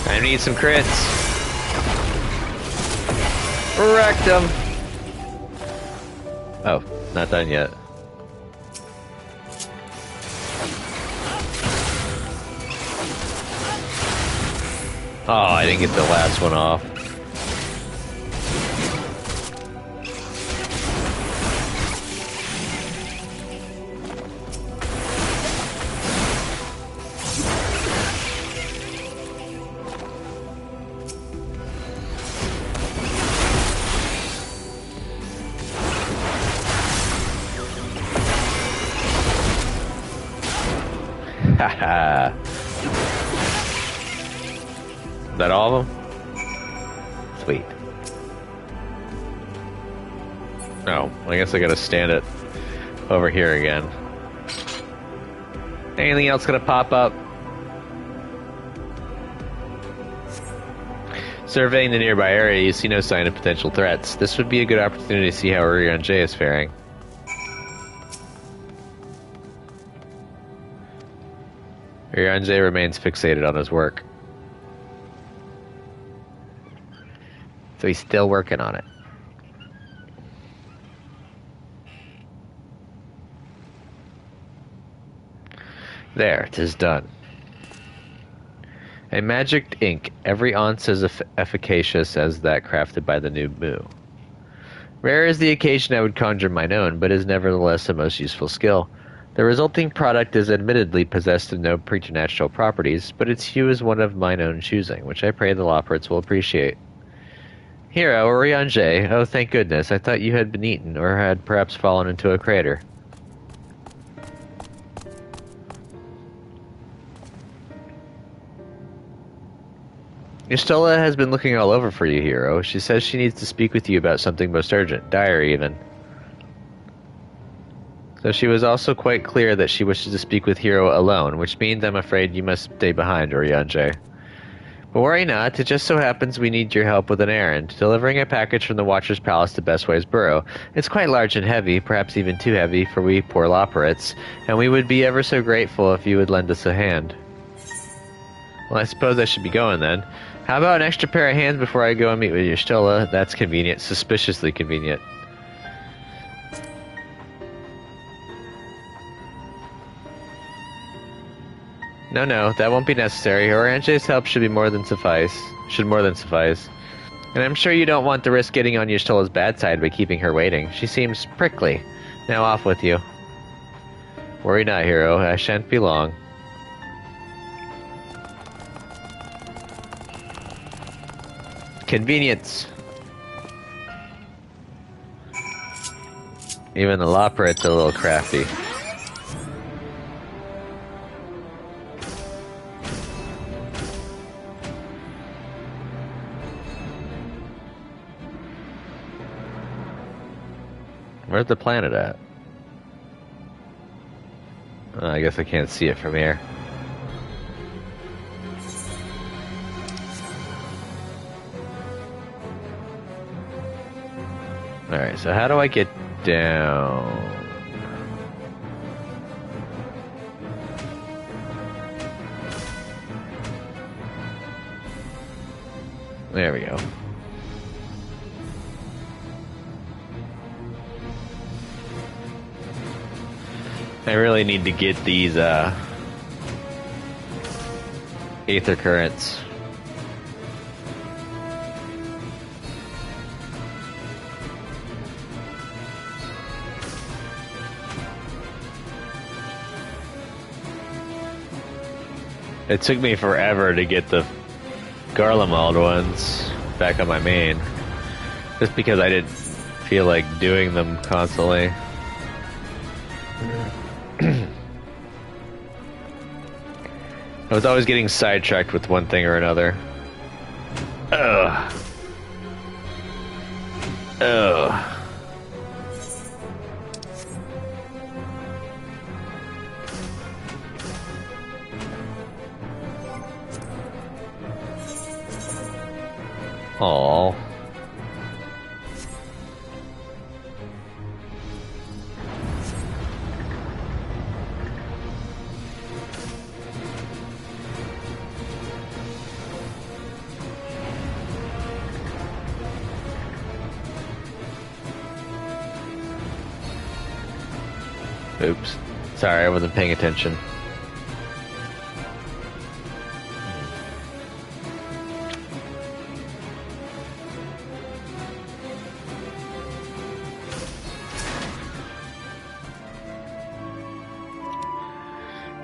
I need some crits. Wrecked him. Oh, not done yet. Oh, I didn't get the last one off. Haha. Is that all of them? Sweet. Oh, I guess I gotta stand it over here again. Anything else gonna pop up? Surveying the nearby area, you see no sign of potential threats. This would be a good opportunity to see how Urianger is faring. Urianger remains fixated on his work. So he's still working on it. There, 'tis done. A magic ink, every ounce as efficacious as that crafted by the new Mu. Rare is the occasion I would conjure mine own, but is nevertheless a most useful skill. The resulting product is admittedly possessed of no preternatural properties, but its hue is one of mine own choosing, which I pray the Loperates will appreciate. Hero, Urianger, oh thank goodness, I thought you had been eaten, or had perhaps fallen into a crater. Y'shtola has been looking all over for you, Hero. She says she needs to speak with you about something most urgent, dire even. So she was also quite clear that she wishes to speak with Hero alone, which means I'm afraid you must stay behind, Urianger. But worry not, it just so happens we need your help with an errand, delivering a package from the Watcher's Palace to Bestways Burrow. It's quite large and heavy, perhaps even too heavy for we poor Loperates, and we would be ever so grateful if you would lend us a hand. Well, I suppose I should be going then. How about an extra pair of hands before I go and meet with Y'shtola? That's convenient, suspiciously convenient. No, that won't be necessary. Urianger's help should more than suffice. And I'm sure you don't want to risk getting on Y'shtola's bad side by keeping her waiting. She seems prickly. Now off with you. Worry not, hero. I shan't be long. Convenience. Even the Loperit's a little crafty. Where's the planet at? Oh, I guess I can't see it from here. Alright, so how do I get down? There we go. I really need to get these aether currents. It took me forever to get the Garlemald ones back on my main, just because I didn't feel like doing them constantly. I was always getting sidetracked with one thing or another. Ugh. Ugh. Aww. Oops. Sorry, I wasn't paying attention.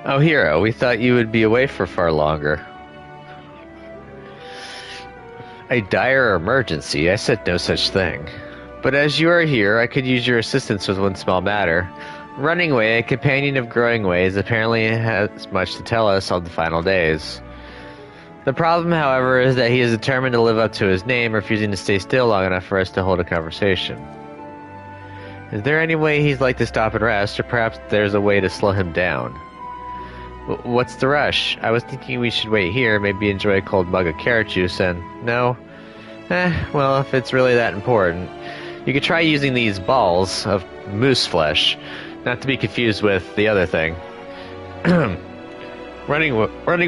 Oh, hero, we thought you would be away for far longer. A dire emergency? I said no such thing. But as you are here, I could use your assistance with one small matter. Running Way, a companion of Growing Ways, apparently has much to tell us on the final days. The problem, however, is that he is determined to live up to his name, refusing to stay still long enough for us to hold a conversation. Is there any way he'd like to stop and rest, or perhaps there's a way to slow him down? What's the rush? I was thinking we should wait here, maybe enjoy a cold mug of carrot juice, and... No? Well, if it's really that important. You could try using these balls of moose flesh, not to be confused with the other thing. Running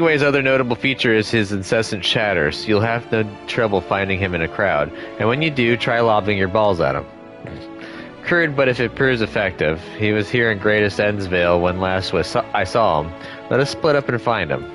Way's other notable feature is his incessant chatter, so you'll have no trouble finding him in a crowd, and when you do, try lobbing your balls at him. Crude, but if it proves effective. He was here in Greatest Endsvale when last I saw him. Let us split up and find him.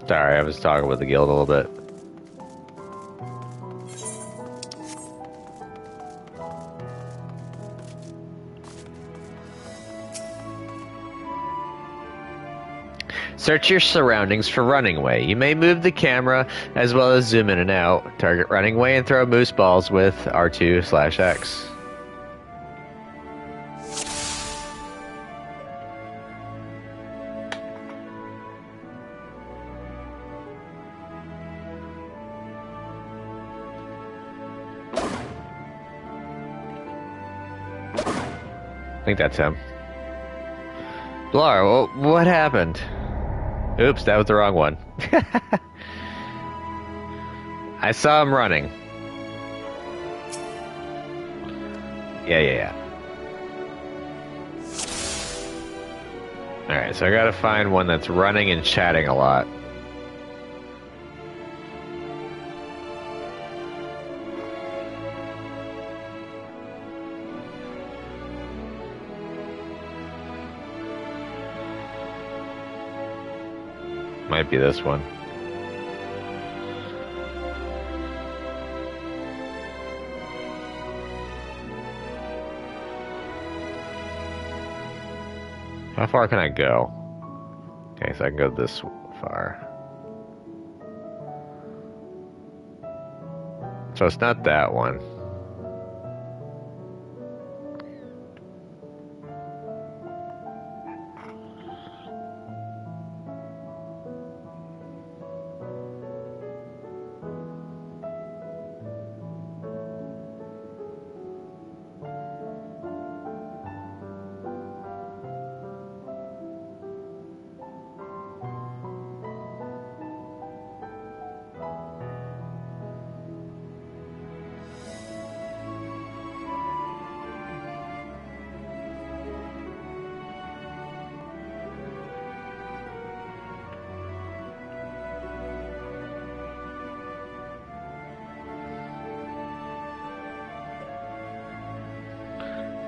Sorry, I was talking with the guild a little bit. Search your surroundings for Running Way. You may move the camera as well as zoom in and out. Target Running Way and throw moose balls with R2/X. I think that's him. Blar, what happened? Oops, that was the wrong one. I saw him running. Yeah. Alright, so I gotta find one that's running and chatting a lot. Might be this one. How far can I go? Okay, so I can go this far. So it's not that one.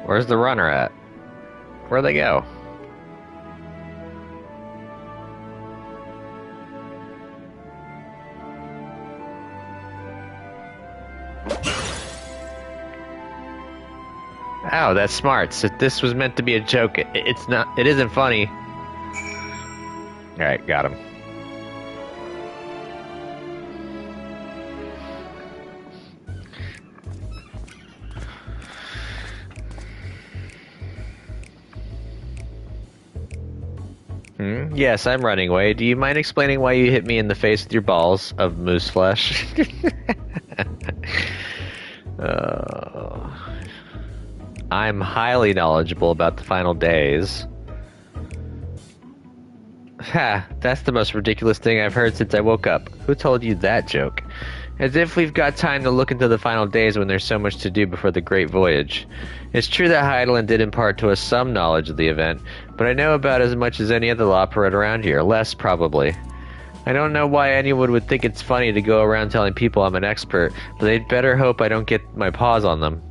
Where's the runner at? Where'd they go? Oh, that's smart. So this was meant to be a joke. It's not. It isn't funny. All right, got him. Yes, I'm running away. Do you mind explaining why you hit me in the face with your balls of moose flesh? I'm highly knowledgeable about the final days. Ha, that's the most ridiculous thing I've heard since I woke up. Who told you that joke? As if we've got time to look into the final days when there's so much to do before the great voyage. It's true that Heidelin did impart to us some knowledge of the event, but I know about as much as any other operate around here. Less, probably. I don't know why anyone would think it's funny to go around telling people I'm an expert, but they'd better hope I don't get my paws on them.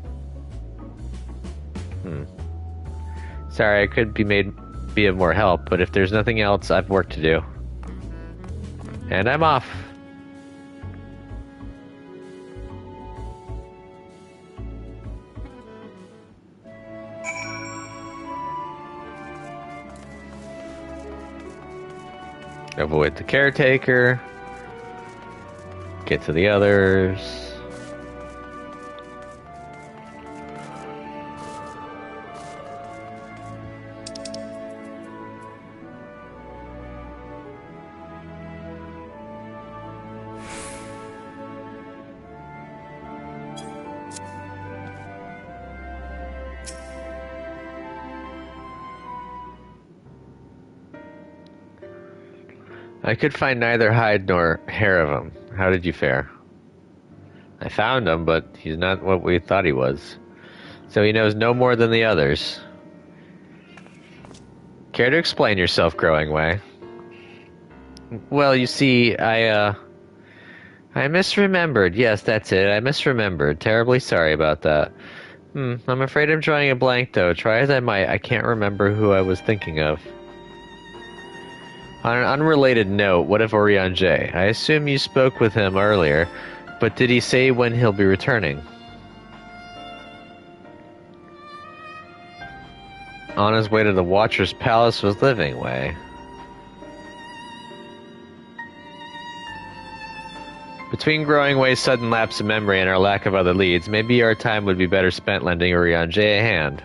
Sorry, I could be of more help, but if there's nothing else, I've work to do. And I'm off. Avoid the caretaker. Get to the others. I could find neither hide nor hair of him. How did you fare? I found him, but he's not what we thought he was. So he knows no more than the others. Care to explain yourself, Growing Way? Well, you see, I misremembered. Yes, that's it. I misremembered. Terribly sorry about that. I'm afraid I'm drawing a blank, though. Try as I might, I can't remember who I was thinking of. On an unrelated note, what of Orion J? I assume you spoke with him earlier, but did he say when he'll be returning? On his way to the Watcher's Palace with Living Way. Between Growing Way's sudden lapse of memory and our lack of other leads, maybe our time would be better spent lending Orion J a hand.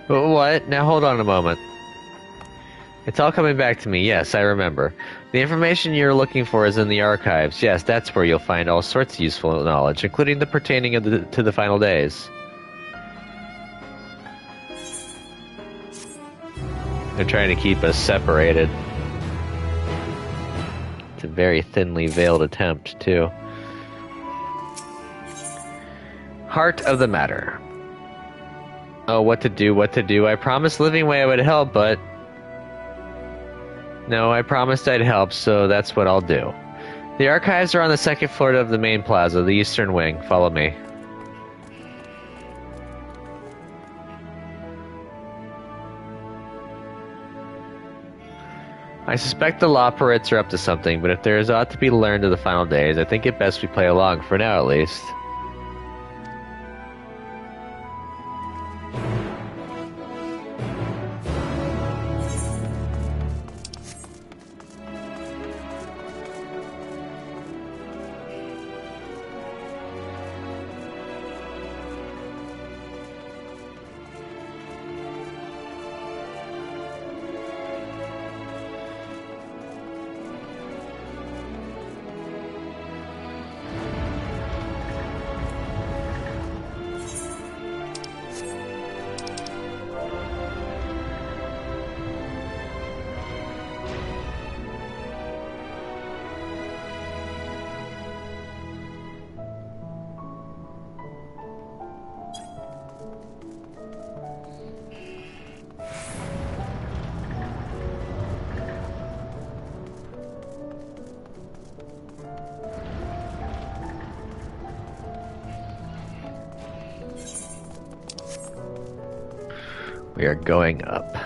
What? Now hold on a moment. It's all coming back to me. Yes, I remember. The information you're looking for is in the archives. Yes, that's where you'll find all sorts of useful knowledge, including the pertaining to the final days. They're trying to keep us separated. It's a very thinly veiled attempt, too. Heart of the matter. Oh, what to do, what to do. I promised Living Way I would help, but... No, I promised I'd help, so that's what I'll do. The archives are on the second floor of the main plaza, the eastern wing. Follow me. I suspect the law pirates are up to something, but if there is aught to be learned of the final days, I think it best we play along, for now at least. We are going up.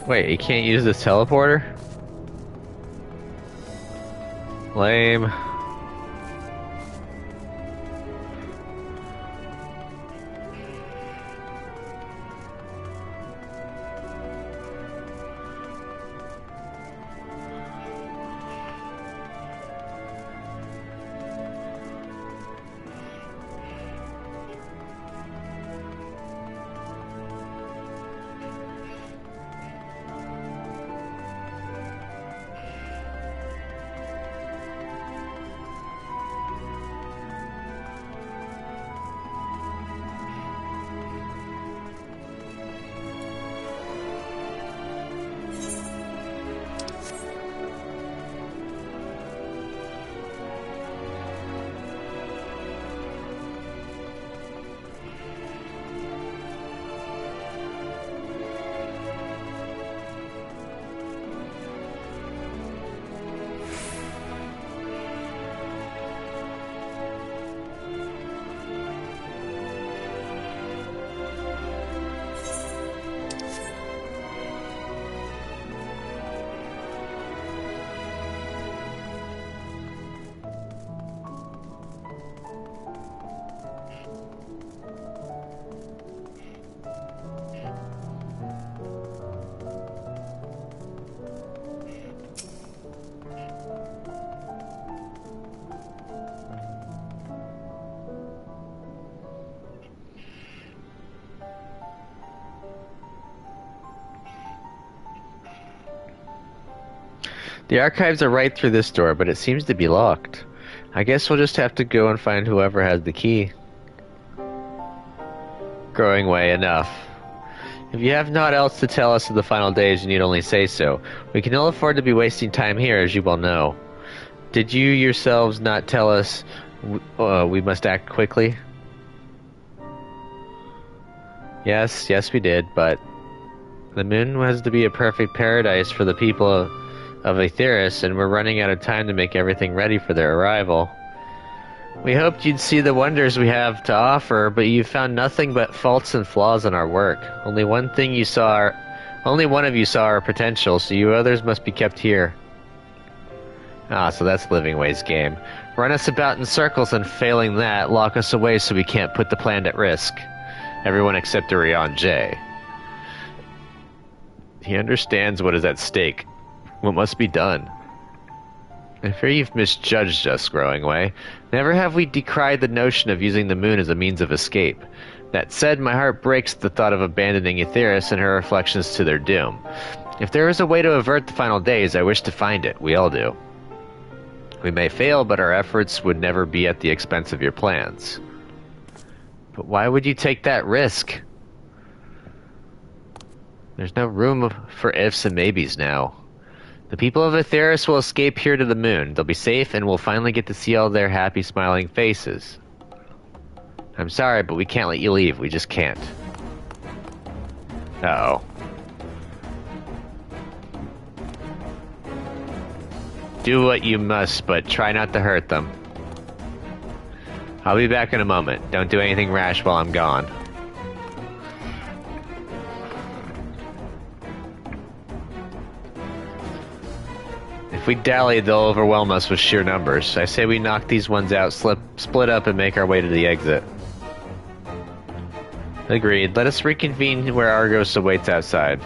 Wait, you can't use this teleporter? Lame. The archives are right through this door, but it seems to be locked. I guess we'll just have to go and find whoever has the key. Growing way, enough. If you have naught else to tell us of the final days, you need only say so. We can ill afford to be wasting time here, as you well know. Did you yourselves not tell us we must act quickly? Yes, we did, but the moon has to be a perfect paradise for the people of Aetheris, and we're running out of time to make everything ready for their arrival. We hoped you'd see the wonders we have to offer, but you found nothing but faults and flaws in our work. Only one of you saw our potential, so you others must be kept here. Ah, so that's Living Way's game. Run us about in circles, and failing that, lock us away so we can't put the plan at risk. Everyone except Orion J. He understands what is at stake. What must be done? I fear you've misjudged us, Growing Way. Never have we decried the notion of using the moon as a means of escape. That said, my heart breaks at the thought of abandoning Aetheris and her reflections to their doom. If there is a way to avert the final days, I wish to find it. We all do. We may fail, but our efforts would never be at the expense of your plans. But why would you take that risk? There's no room for ifs and maybes now. The people of Aetheris will escape here to the moon. They'll be safe, and we'll finally get to see all their happy, smiling faces. I'm sorry, but we can't let you leave. We just can't. Uh-oh. Do what you must, but try not to hurt them. I'll be back in a moment. Don't do anything rash while I'm gone. If we dally, they'll overwhelm us with sheer numbers. I say we knock these ones out, split up, and make our way to the exit. Agreed. Let us reconvene where Argos awaits outside.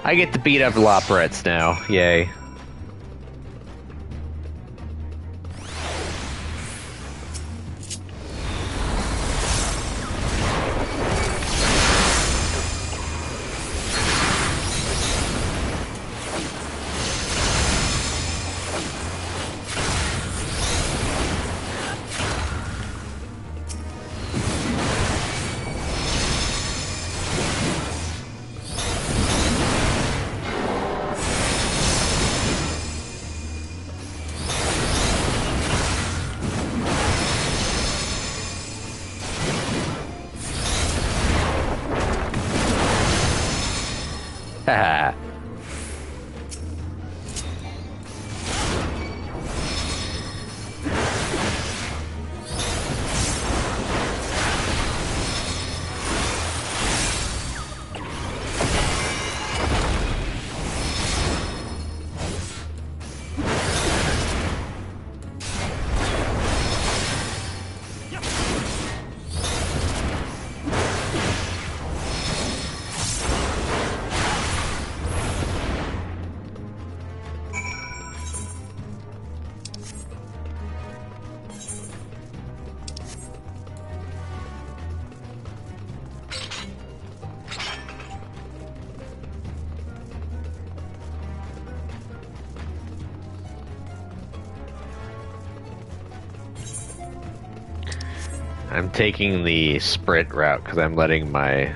I get to beat up Loporets now. Yay. Haha. I'm taking the sprint route because I'm letting my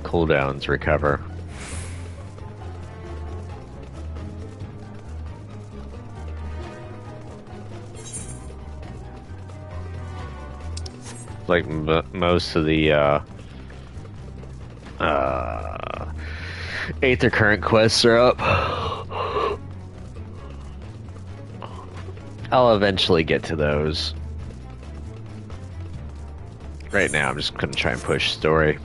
cooldowns recover. Like most of the Aether Current quests are up. I'll eventually get to those. Right now, I'm just gonna try and push story.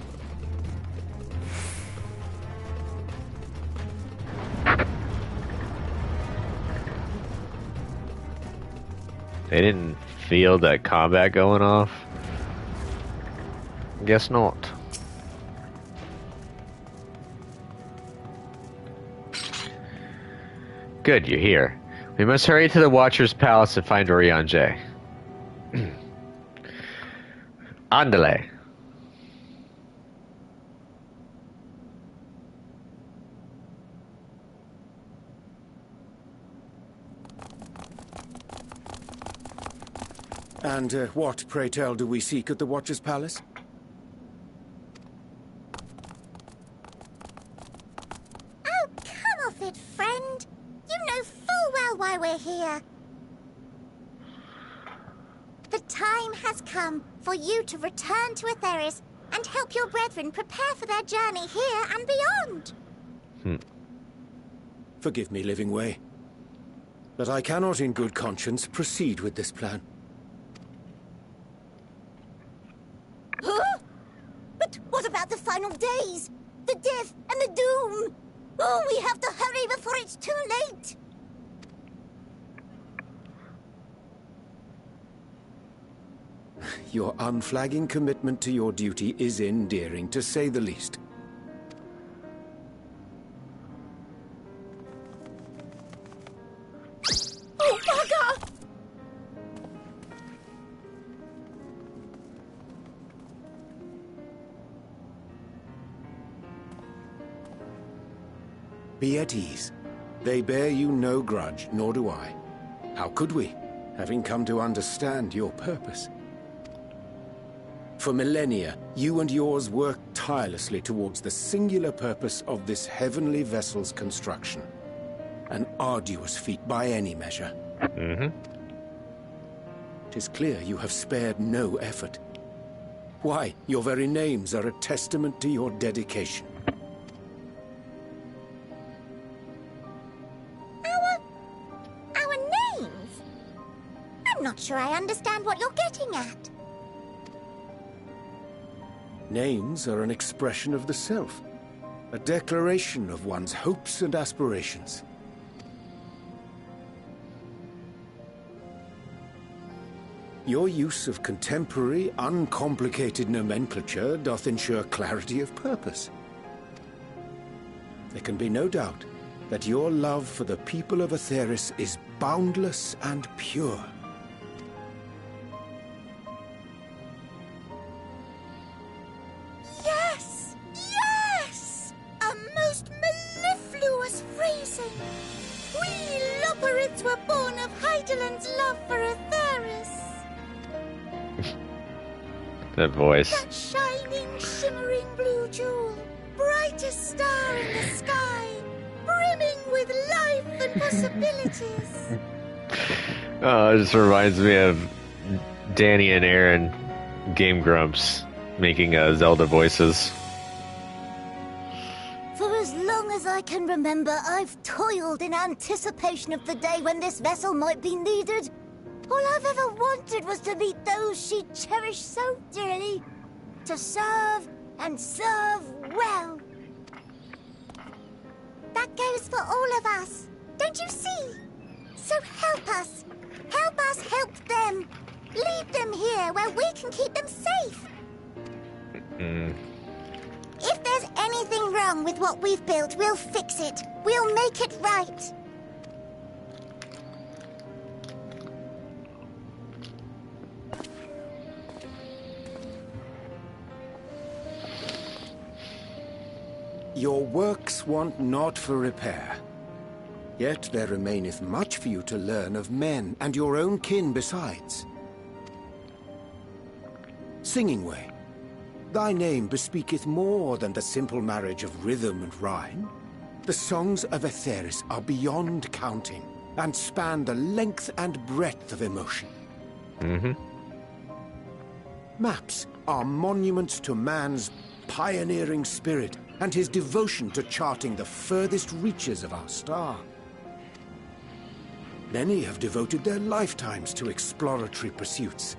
They didn't feel that combat going off? Guess not. Good, you're here. We must hurry to the Watcher's Palace and find Orion J. Andale. And what, pray tell, do we seek at the Watcher's Palace? Oh, come off it, friend. You know full well why we're here. The time has come for you to return to Aetheris and help your brethren prepare for their journey here and beyond. Forgive me, Living Way, but I cannot in good conscience proceed with this plan. Huh? But what about the final days? The death and the doom? Oh, we have to hurry before it's too late. Your unflagging commitment to your duty is endearing, to say the least. Oh, bugger! Be at ease. They bear you no grudge, nor do I. How could we, having come to understand your purpose? For millennia, you and yours worked tirelessly towards the singular purpose of this heavenly vessel's construction. An arduous feat by any measure. Mm-hmm. 'Tis clear you have spared no effort. Why, your very names are a testament to your dedication. Our names? I'm not sure I understand what you're getting at. Names are an expression of the self, a declaration of one's hopes and aspirations. Your use of contemporary, uncomplicated nomenclature doth ensure clarity of purpose. There can be no doubt that your love for the people of Aetheris is boundless and pure. Yes! Yes! A most mellifluous phrasing! We Loperids were born of Heideland's love for Aetheris. That voice. That shining, shimmering blue jewel, brightest star in the sky, brimming with life and possibilities. Oh, it just reminds me of Danny and Aaron, Game Grumps, making Zelda voices. For as long as I can remember, I've toiled in anticipation of the day when this vessel might be needed. All I've ever wanted was to meet those she cherished so dearly. To serve, and serve well. That goes for all of us. Don't you see? So help us. Help us help them. Lead them here where we can keep them safe. If there's anything wrong with what we've built, we'll fix it. We'll make it right. Your works want not for repair. Yet there remaineth much for you to learn of men, and your own kin besides. Singing Way, thy name bespeaketh more than the simple marriage of rhythm and rhyme. The songs of Aetheris are beyond counting, and span the length and breadth of emotion. Maps are monuments to man's pioneering spirit, and his devotion to charting the furthest reaches of our star. Many have devoted their lifetimes to exploratory pursuits,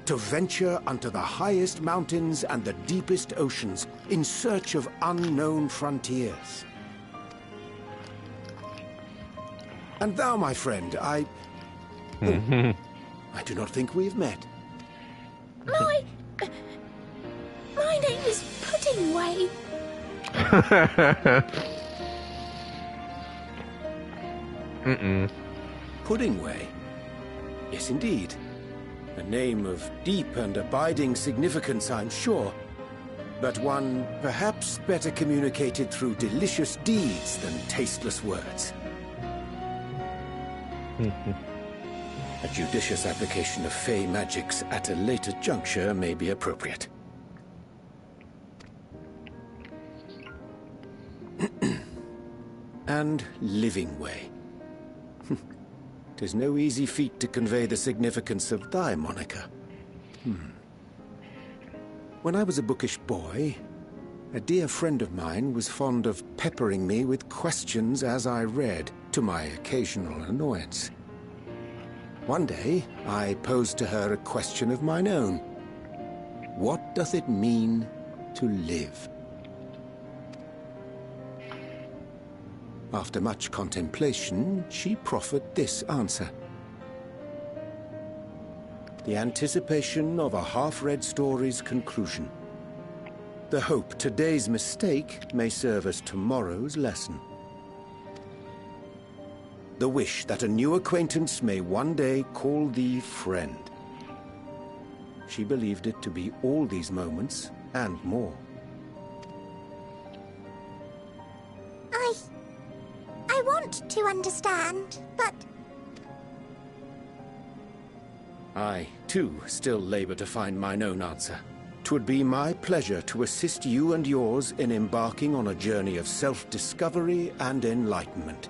to venture unto the highest mountains and the deepest oceans in search of unknown frontiers. And thou, my friend, I do not think we've met. My name is Pudding Way. Pudding Way? Yes, indeed. A name of deep and abiding significance, I'm sure. But one perhaps better communicated through delicious deeds than tasteless words. A judicious application of fey magics at a later juncture may be appropriate. And Living Way. 'Tis no easy feat to convey the significance of thy moniker. When I was a bookish boy, a dear friend of mine was fond of peppering me with questions as I read, to my occasional annoyance. One day, I posed to her a question of mine own. What doth it mean to live? After much contemplation, she proffered this answer. The anticipation of a half-read story's conclusion. The hope today's mistake may serve as tomorrow's lesson. The wish that a new acquaintance may one day call thee friend. She believed it to be all these moments and more. understand, but... I, too, still labor to find mine own answer. 'Twould be my pleasure to assist you and yours in embarking on a journey of self-discovery and enlightenment.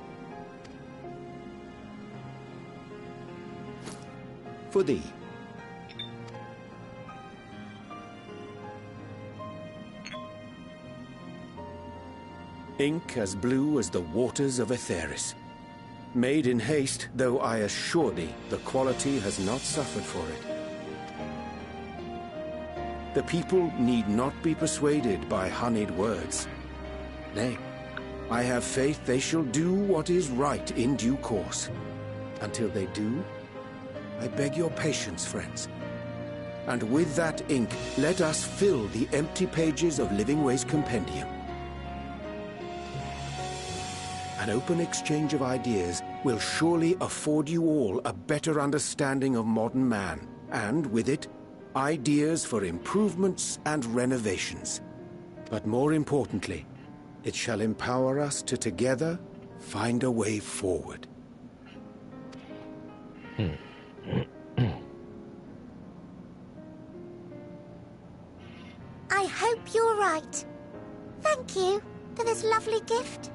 For thee. Ink as blue as the waters of Aetheris. Made in haste, though I assure thee, the quality has not suffered for it. The people need not be persuaded by honeyed words. Nay, I have faith they shall do what is right in due course. Until they do, I beg your patience, friends. And with that ink, let us fill the empty pages of Livingway's compendium. An open exchange of ideas will surely afford you all a better understanding of modern man, and with it, ideas for improvements and renovations. But more importantly, it shall empower us to together find a way forward. I hope you're right. Thank you for this lovely gift.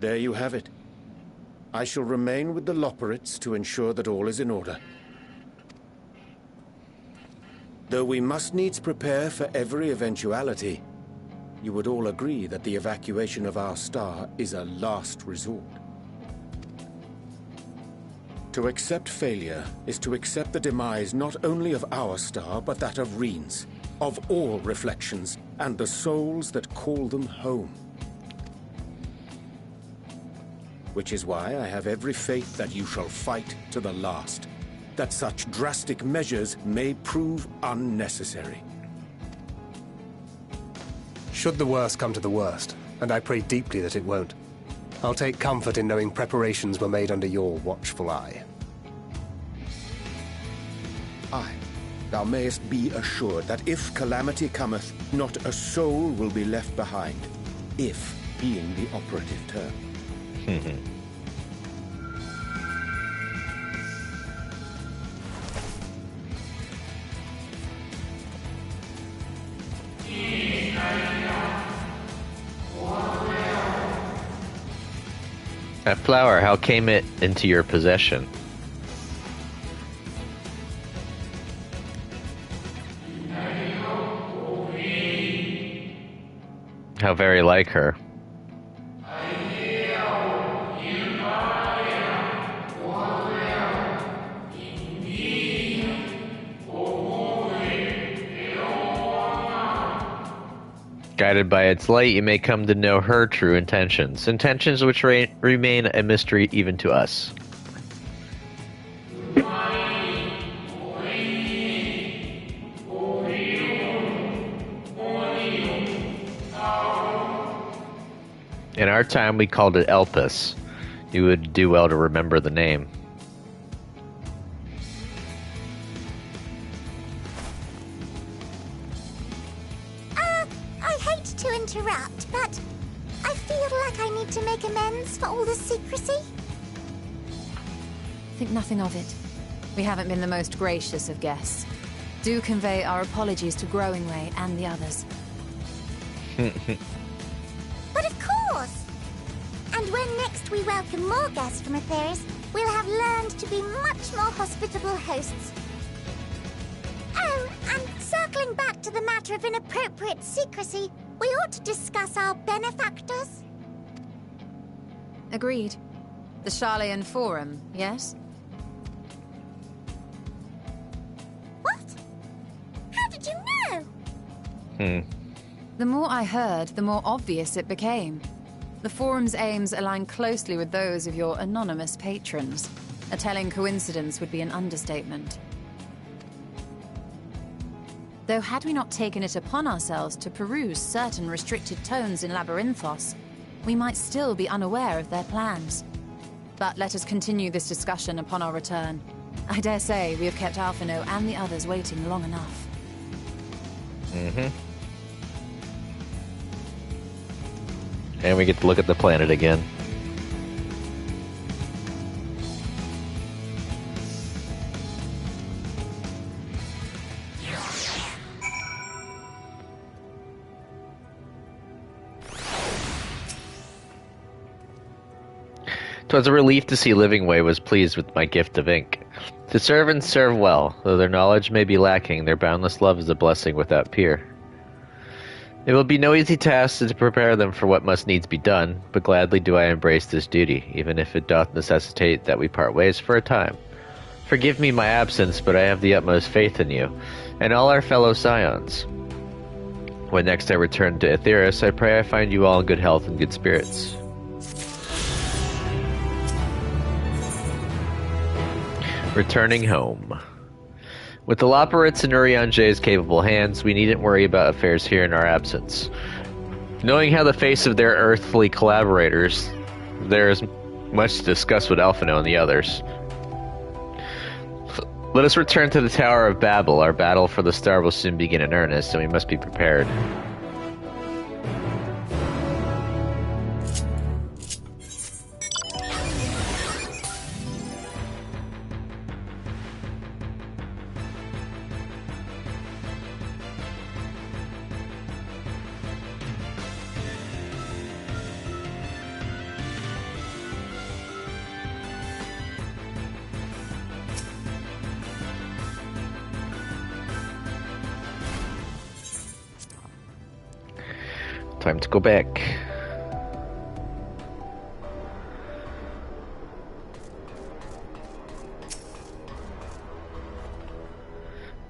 There you have it. I shall remain with the Loporrits to ensure that all is in order. Though we must needs prepare for every eventuality, you would all agree that the evacuation of our star is a last resort. To accept failure is to accept the demise not only of our star, but that of Reen's, of all reflections, and the souls that call them home. Which is why I have every faith that you shall fight to the last, that such drastic measures may prove unnecessary. Should the worst come to the worst, and I pray deeply that it won't, I'll take comfort in knowing preparations were made under your watchful eye. Aye, thou mayest be assured that if calamity cometh, not a soul will be left behind, if being the operative term. That flower, how came it into your possession? How very like her. Guided by its light, you may come to know her true intentions. Intentions which remain a mystery even to us. In our time, we called it Elpis. You would do well to remember the name. Interrupt, but I feel like I need to make amends for all the secrecy. Think nothing of it. We haven't been the most gracious of guests. Do convey our apologies to Growingway and the others. But of course! And when next we welcome more guests from Aetheris, we'll have learned to be much more hospitable hosts. Oh, and circling back to the matter of inappropriate secrecy, we ought to discuss our benefactors. Agreed. The Charlayan Forum, yes? What? How did you know? The more I heard, the more obvious it became. The Forum's aims align closely with those of your anonymous patrons. A telling coincidence would be an understatement. Though had we not taken it upon ourselves to peruse certain restricted tones in Labyrinthos, we might still be unaware of their plans. But let us continue this discussion upon our return. I dare say we have kept Alphino and the others waiting long enough. Mm-hmm. And we get to look at the planet again. "'Twas a relief to see Livingway was pleased with my gift of ink. To serve and serve well, though their knowledge may be lacking, their boundless love is a blessing without peer. It will be no easy task to prepare them for what must needs be done, but gladly do I embrace this duty, even if it doth necessitate that we part ways for a time. Forgive me my absence, but I have the utmost faith in you, and all our fellow scions. When next I return to Aetheris, I pray I find you all in good health and good spirits." Returning home. With the Loporrit's and Urianger's capable hands, we needn't worry about affairs here in our absence. Knowing how the face of their earthly collaborators, there is much to discuss with Alphino and the others. Let us return to the Tower of Babel. Our battle for the star will soon begin in earnest, and we must be prepared. Time to go back.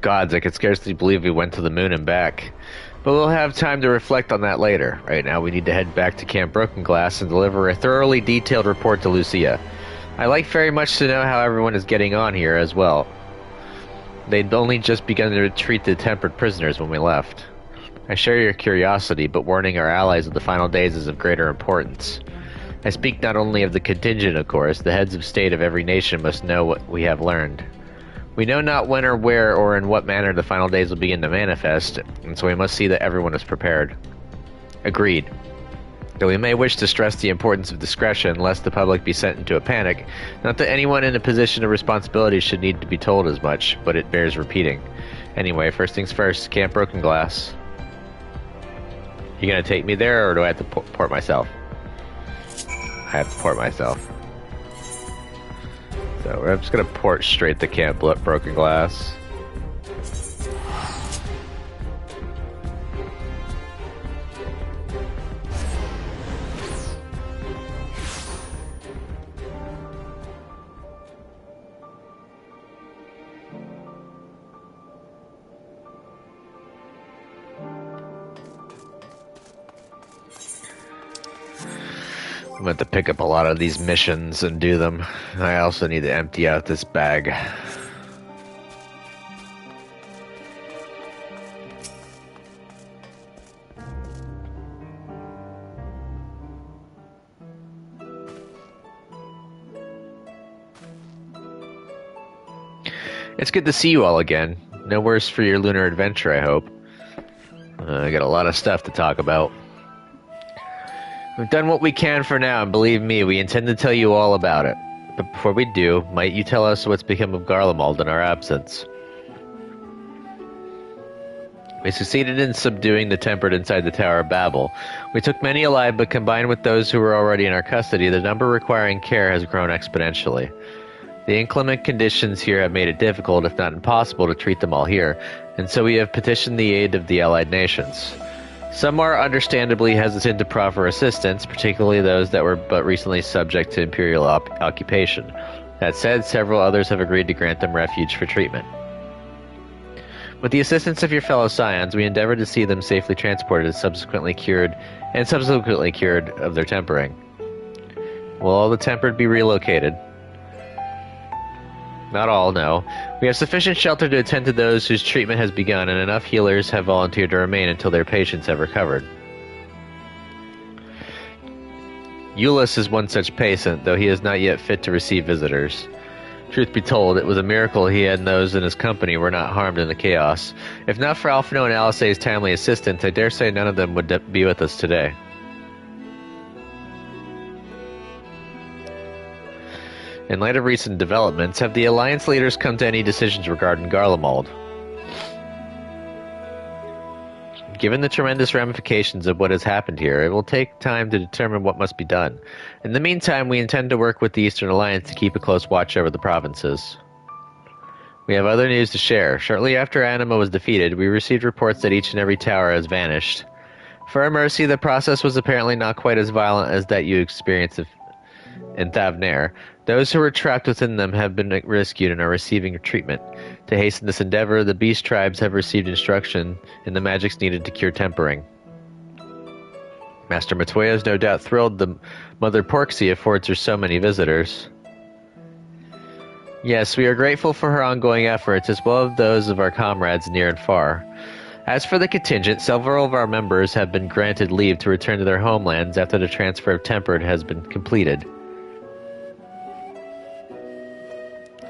Gods, I could scarcely believe we went to the moon and back. But we'll have time to reflect on that later. Right now we need to head back to Camp Broken Glass and deliver a thoroughly detailed report to Lucia. I'd like very much to know how everyone is getting on here as well. They'd only just begun to treat the tempered prisoners when we left. I share your curiosity, but warning our allies of the final days is of greater importance. I speak not only of the contingent, of course. The heads of state of every nation must know what we have learned. We know not when or where or in what manner the final days will begin to manifest, and so we must see that everyone is prepared. Agreed. Though we may wish to stress the importance of discretion, lest the public be sent into a panic, not that anyone in a position of responsibility should need to be told as much, but it bears repeating. Anyway, first things first, Camp Broken Glass. You gonna take me there, or do I have to port myself? I have to port myself. So I'm just gonna port straight to Camp Broken Glass. I'm going to pick up a lot of these missions and do them. I also need to empty out this bag. It's good to see you all again. No worse for your lunar adventure, I hope. I got a lot of stuff to talk about. We've done what we can for now, and believe me, we intend to tell you all about it. But before we do, might you tell us what's become of Garlemald in our absence? We succeeded in subduing the tempered inside the Tower of Babel. We took many alive, but combined with those who were already in our custody, the number requiring care has grown exponentially. The inclement conditions here have made it difficult, if not impossible, to treat them all here, and so we have petitioned the aid of the allied nations. Some are understandably hesitant to proffer assistance, particularly those that were but recently subject to imperial occupation. That said, several others have agreed to grant them refuge for treatment. With the assistance of your fellow scions, we endeavored to see them safely transported and subsequently cured of their tempering. Will all the tempered be relocated? Not all, no. We have sufficient shelter to attend to those whose treatment has begun, and enough healers have volunteered to remain until their patients have recovered. Euless is one such patient, though he is not yet fit to receive visitors. Truth be told, it was a miracle he and those in his company were not harmed in the chaos. If not for Alphino and Alisae's timely assistance, I dare say none of them would be with us today. In light of recent developments, have the Alliance leaders come to any decisions regarding Garlemald? Given the tremendous ramifications of what has happened here, it will take time to determine what must be done. In the meantime, we intend to work with the Eastern Alliance to keep a close watch over the provinces. We have other news to share. Shortly after Anima was defeated, we received reports that each and every tower has vanished. For our mercy, the process was apparently not quite as violent as that you experienced in Thavnair. Those who were trapped within them have been rescued and are receiving treatment. To hasten this endeavor, the beast tribes have received instruction in the magics needed to cure tempering. Master Matoya is no doubt thrilled the Mother Porksy affords her so many visitors. Yes, we are grateful for her ongoing efforts, as well as those of our comrades near and far. As for the contingent, several of our members have been granted leave to return to their homelands after the transfer of Tempered has been completed.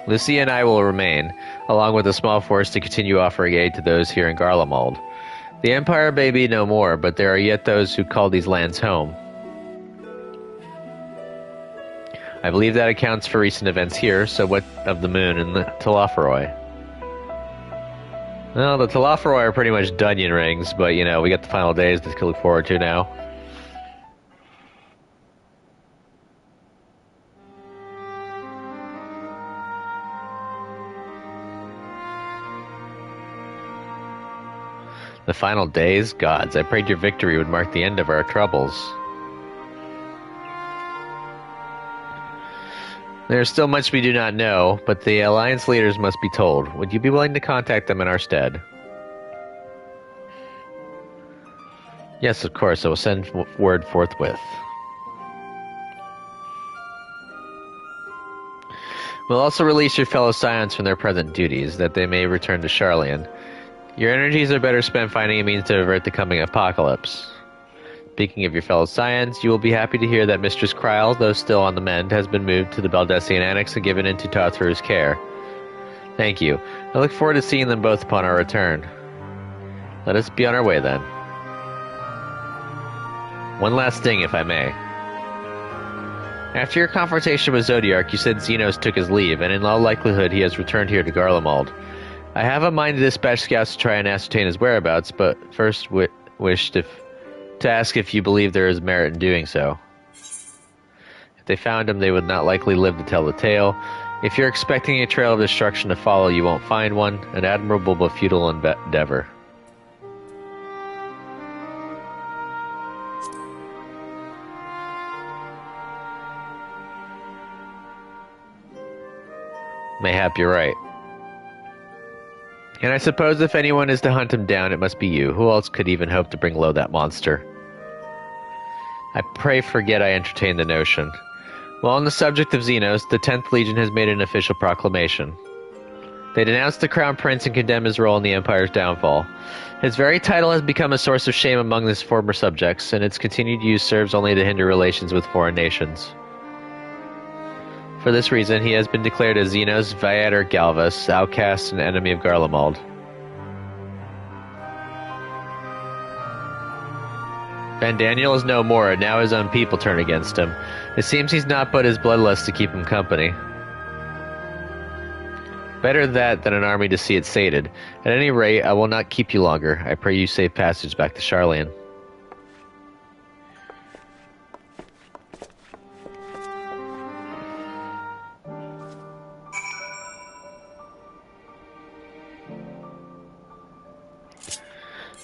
Lucy and I will remain, along with a small force to continue offering aid to those here in Garlemald. The Empire may be no more, but there are yet those who call these lands home. I believe that accounts for recent events here, so what of the moon and the Telophoroi? Well, the Telophoroi are pretty much Dunyan rings, but we got the final days to look forward to now. The final days? Gods, I prayed your victory would mark the end of our troubles. There is still much we do not know, but the Alliance leaders must be told. Would you be willing to contact them in our stead? Yes, of course. I will send word forthwith. We'll also release your fellow Scions from their present duties, that they may return to Sharlayan. Your energies are better spent finding a means to avert the coming apocalypse. Speaking of your fellow Scions, you will be happy to hear that Mistress Kryl, though still on the mend, has been moved to the Baldessian Annex and given into Tatru's care. Thank you. I look forward to seeing them both upon our return. Let us be on our way, then. One last thing, if I may. After your confrontation with Zodiark, you said Xenos took his leave, and in all likelihood he has returned here to Garlemald. I have a mind to dispatch scouts to try and ascertain his whereabouts, but first wished to ask if you believe there is merit in doing so. If they found him, they would not likely live to tell the tale. If you're expecting a trail of destruction to follow, you won't find one. An admirable but futile endeavor. Mayhap you're right. And I suppose if anyone is to hunt him down, it must be you. Who else could even hope to bring low that monster? I pray forget I entertained the notion. Well, on the subject of Xenos, the 10th Legion has made an official proclamation. They denounced the Crown Prince and condemn his role in the Empire's downfall. His very title has become a source of shame among his former subjects, and its continued use serves only to hinder relations with foreign nations. For this reason, he has been declared a Xenos Viator Galvus, outcast and enemy of Garlemald. Van Daniel is no more, and now his own people turn against him. It seems he's not but his bloodlust to keep him company. Better that than an army to see it sated. At any rate, I will not keep you longer. I pray you safe passage back to Sharlayan.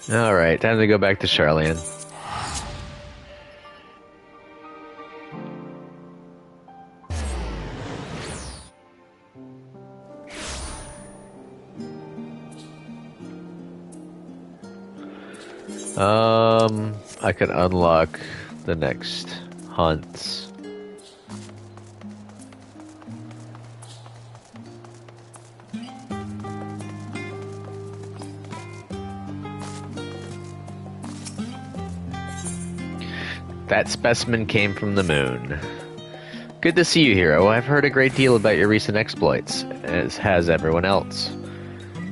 Alright, time to go back to Sharlayan. I could unlock the next hunts. That specimen came from the moon. Good to see you, Hero. I've heard a great deal about your recent exploits, as has everyone else.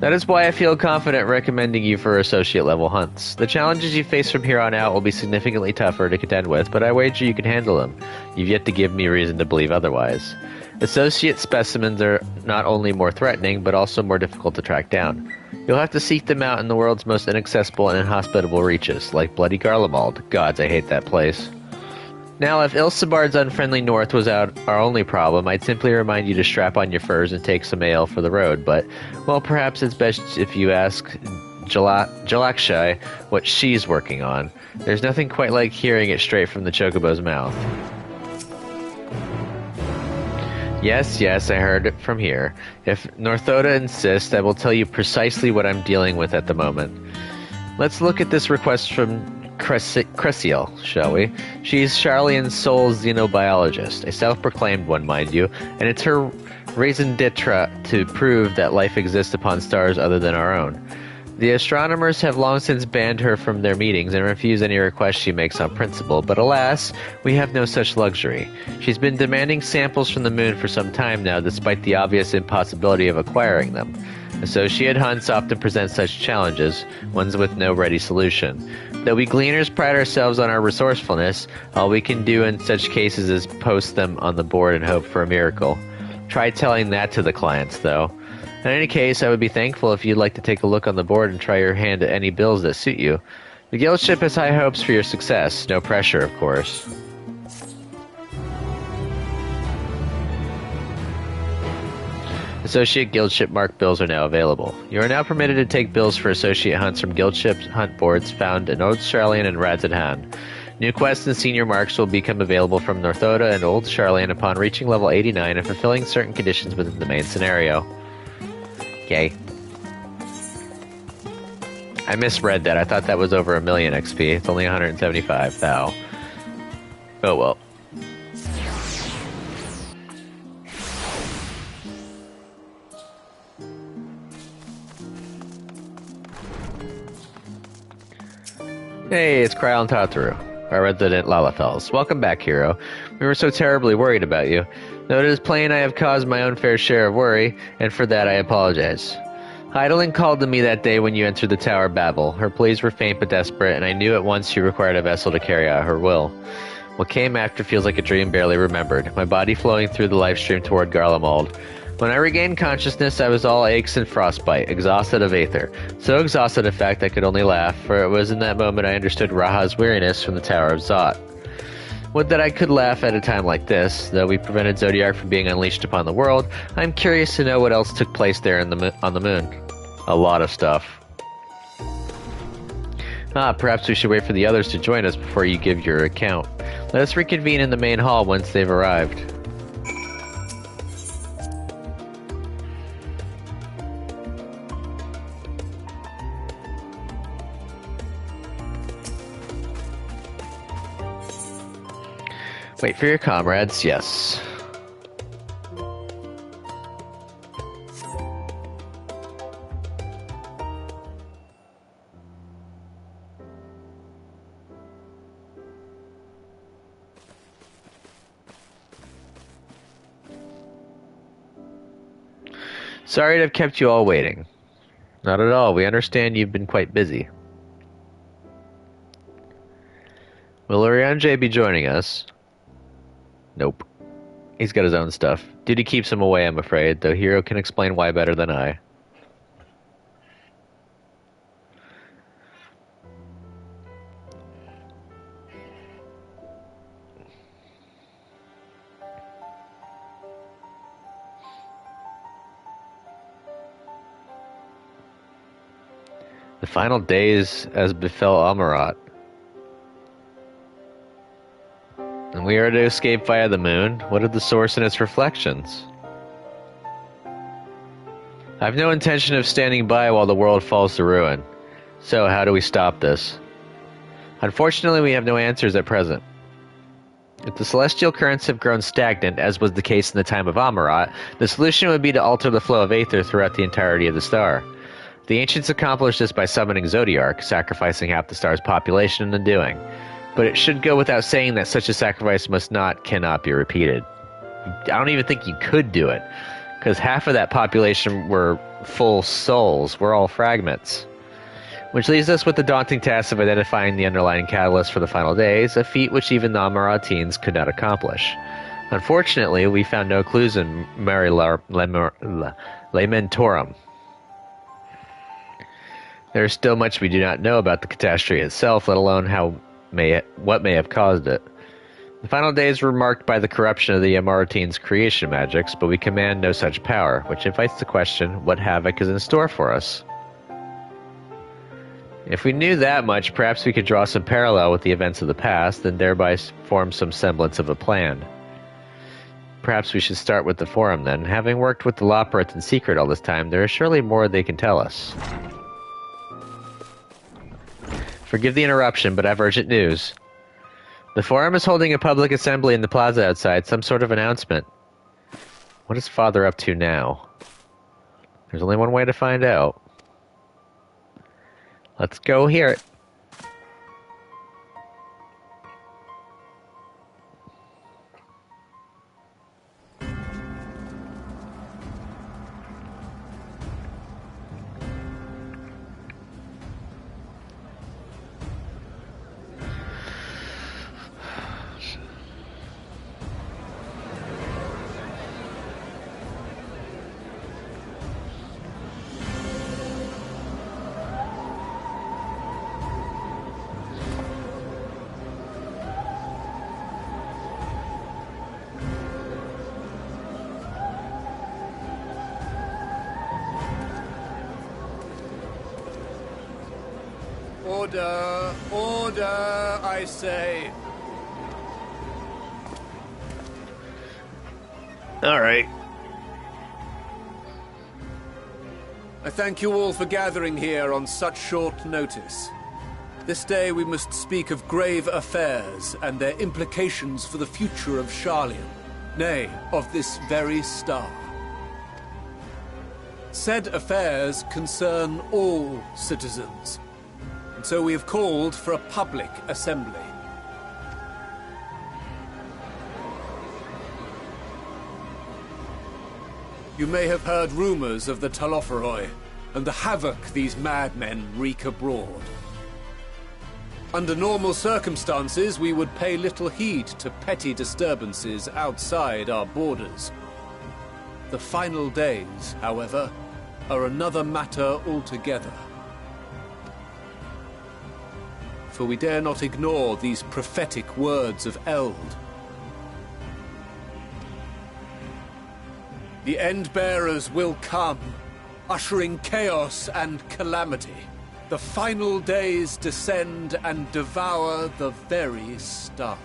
That is why I feel confident recommending you for associate-level hunts. The challenges you face from here on out will be significantly tougher to contend with, but I wager you can handle them. You've yet to give me reason to believe otherwise. Associate specimens are not only more threatening, but also more difficult to track down. You'll have to seek them out in the world's most inaccessible and inhospitable reaches, like bloody Garlemald. Gods, I hate that place. Now, if Ilsebard's unfriendly north was our only problem, I'd simply remind you to strap on your furs and take some ale for the road, but, well, perhaps it's best if you ask Jalakshai what she's working on. There's nothing quite like hearing it straight from the Chocobo's mouth. Yes, I heard it from here. If Northoda insists, I will tell you precisely what I'm dealing with at the moment. Let's look at this request from Cressiel, shall we? She's Charlian's sole xenobiologist, a self-proclaimed one, mind you, and it's her raison d'etre to prove that life exists upon stars other than our own. The astronomers have long since banned her from their meetings and refuse any requests she makes on principle, but alas, we have no such luxury. She's been demanding samples from the moon for some time now, despite the obvious impossibility of acquiring them. Associate hunts often present such challenges, ones with no ready solution. Though we gleaners pride ourselves on our resourcefulness, all we can do in such cases is post them on the board and hope for a miracle. Try telling that to the clients, though. In any case, I would be thankful if you'd like to take a look on the board and try your hand at any bills that suit you. The guild ship has high hopes for your success. No pressure, of course. Associate guild ship marked bills are now available. You are now permitted to take bills for associate hunts from guild ship hunt boards found in Old Charlian and Radzahan. New quests and senior marks will become available from Northoda and Old Charlian upon reaching level 89 and fulfilling certain conditions within the main scenario. Yay. I misread that. I thought that was over 1,000,000 XP. It's only 175 thou. Oh well. Hey, it's Kryle and Tataru, our resident Lalafels. Welcome back, Hero. We were so terribly worried about you. Though it is plain I have caused my own fair share of worry, and for that I apologize. Heidelin called to me that day when you entered the Tower of Babel. Her pleas were faint but desperate, and I knew at once she required a vessel to carry out her will. What came after feels like a dream barely remembered, my body flowing through the Livestream toward Garlemald. When I regained consciousness, I was all aches and frostbite, exhausted of aether. So exhausted, in fact, I could only laugh, for it was in that moment I understood Raha's weariness from the Tower of Zot. Would that I could laugh at a time like this. Though we prevented Zodiac from being unleashed upon the world, I'm curious to know what else took place there on the moon. A lot of stuff. Perhaps we should wait for the others to join us before you give your account. Let us reconvene in the main hall once they've arrived. Wait for your comrades, yes. Sorry to have kept you all waiting. Not at all. We understand you've been quite busy. Will Urianjay be joining us? Nope. He's got his own stuff. Duty keeps him away, I'm afraid, though Hero can explain why better than I. The final days as befell Amarat. And we are to escape via the moon? What are the source and its reflections? I have no intention of standing by while the world falls to ruin. So, how do we stop this? Unfortunately, we have no answers at present. If the celestial currents have grown stagnant, as was the case in the time of Amarat, the solution would be to alter the flow of aether throughout the entirety of the star. The ancients accomplished this by summoning Zodiark, sacrificing half the star's population in the doing. But it should go without saying that such a sacrifice cannot be repeated. I don't even think you could do it, because half of that population were full souls. We're all fragments. Which leaves us with the daunting task of identifying the underlying catalyst for the final days, a feat which even the Amaratines could not accomplish. Unfortunately, we found no clues in Mare Lamentorum. There is still much we do not know about the catastrophe itself, let alone what may have caused it. The final days were marked by the corruption of the Amaratines' creation magics, but we command no such power, which invites the question, what havoc is in store for us? If we knew that much, perhaps we could draw some parallel with the events of the past, and thereby form some semblance of a plan. Perhaps we should start with the Forum, then. Having worked with the Loporrits in secret all this time, there is surely more they can tell us. Forgive the interruption, but I have urgent news. The Forum is holding a public assembly in the plaza outside, some sort of announcement. What is Father up to now? There's only one way to find out. Let's go hear it. Order! Order, I say! Alright. I thank you all for gathering here on such short notice. This day we must speak of grave affairs and their implications for the future of Sharlayan, nay, of this very star. Said affairs concern all citizens. So we have called for a public assembly. You may have heard rumors of the Telophoroi and the havoc these madmen wreak abroad. Under normal circumstances, we would pay little heed to petty disturbances outside our borders. The final days, however, are another matter altogether. For we dare not ignore these prophetic words of Eld. The Endbearers will come, ushering chaos and calamity. The final days descend and devour the very star.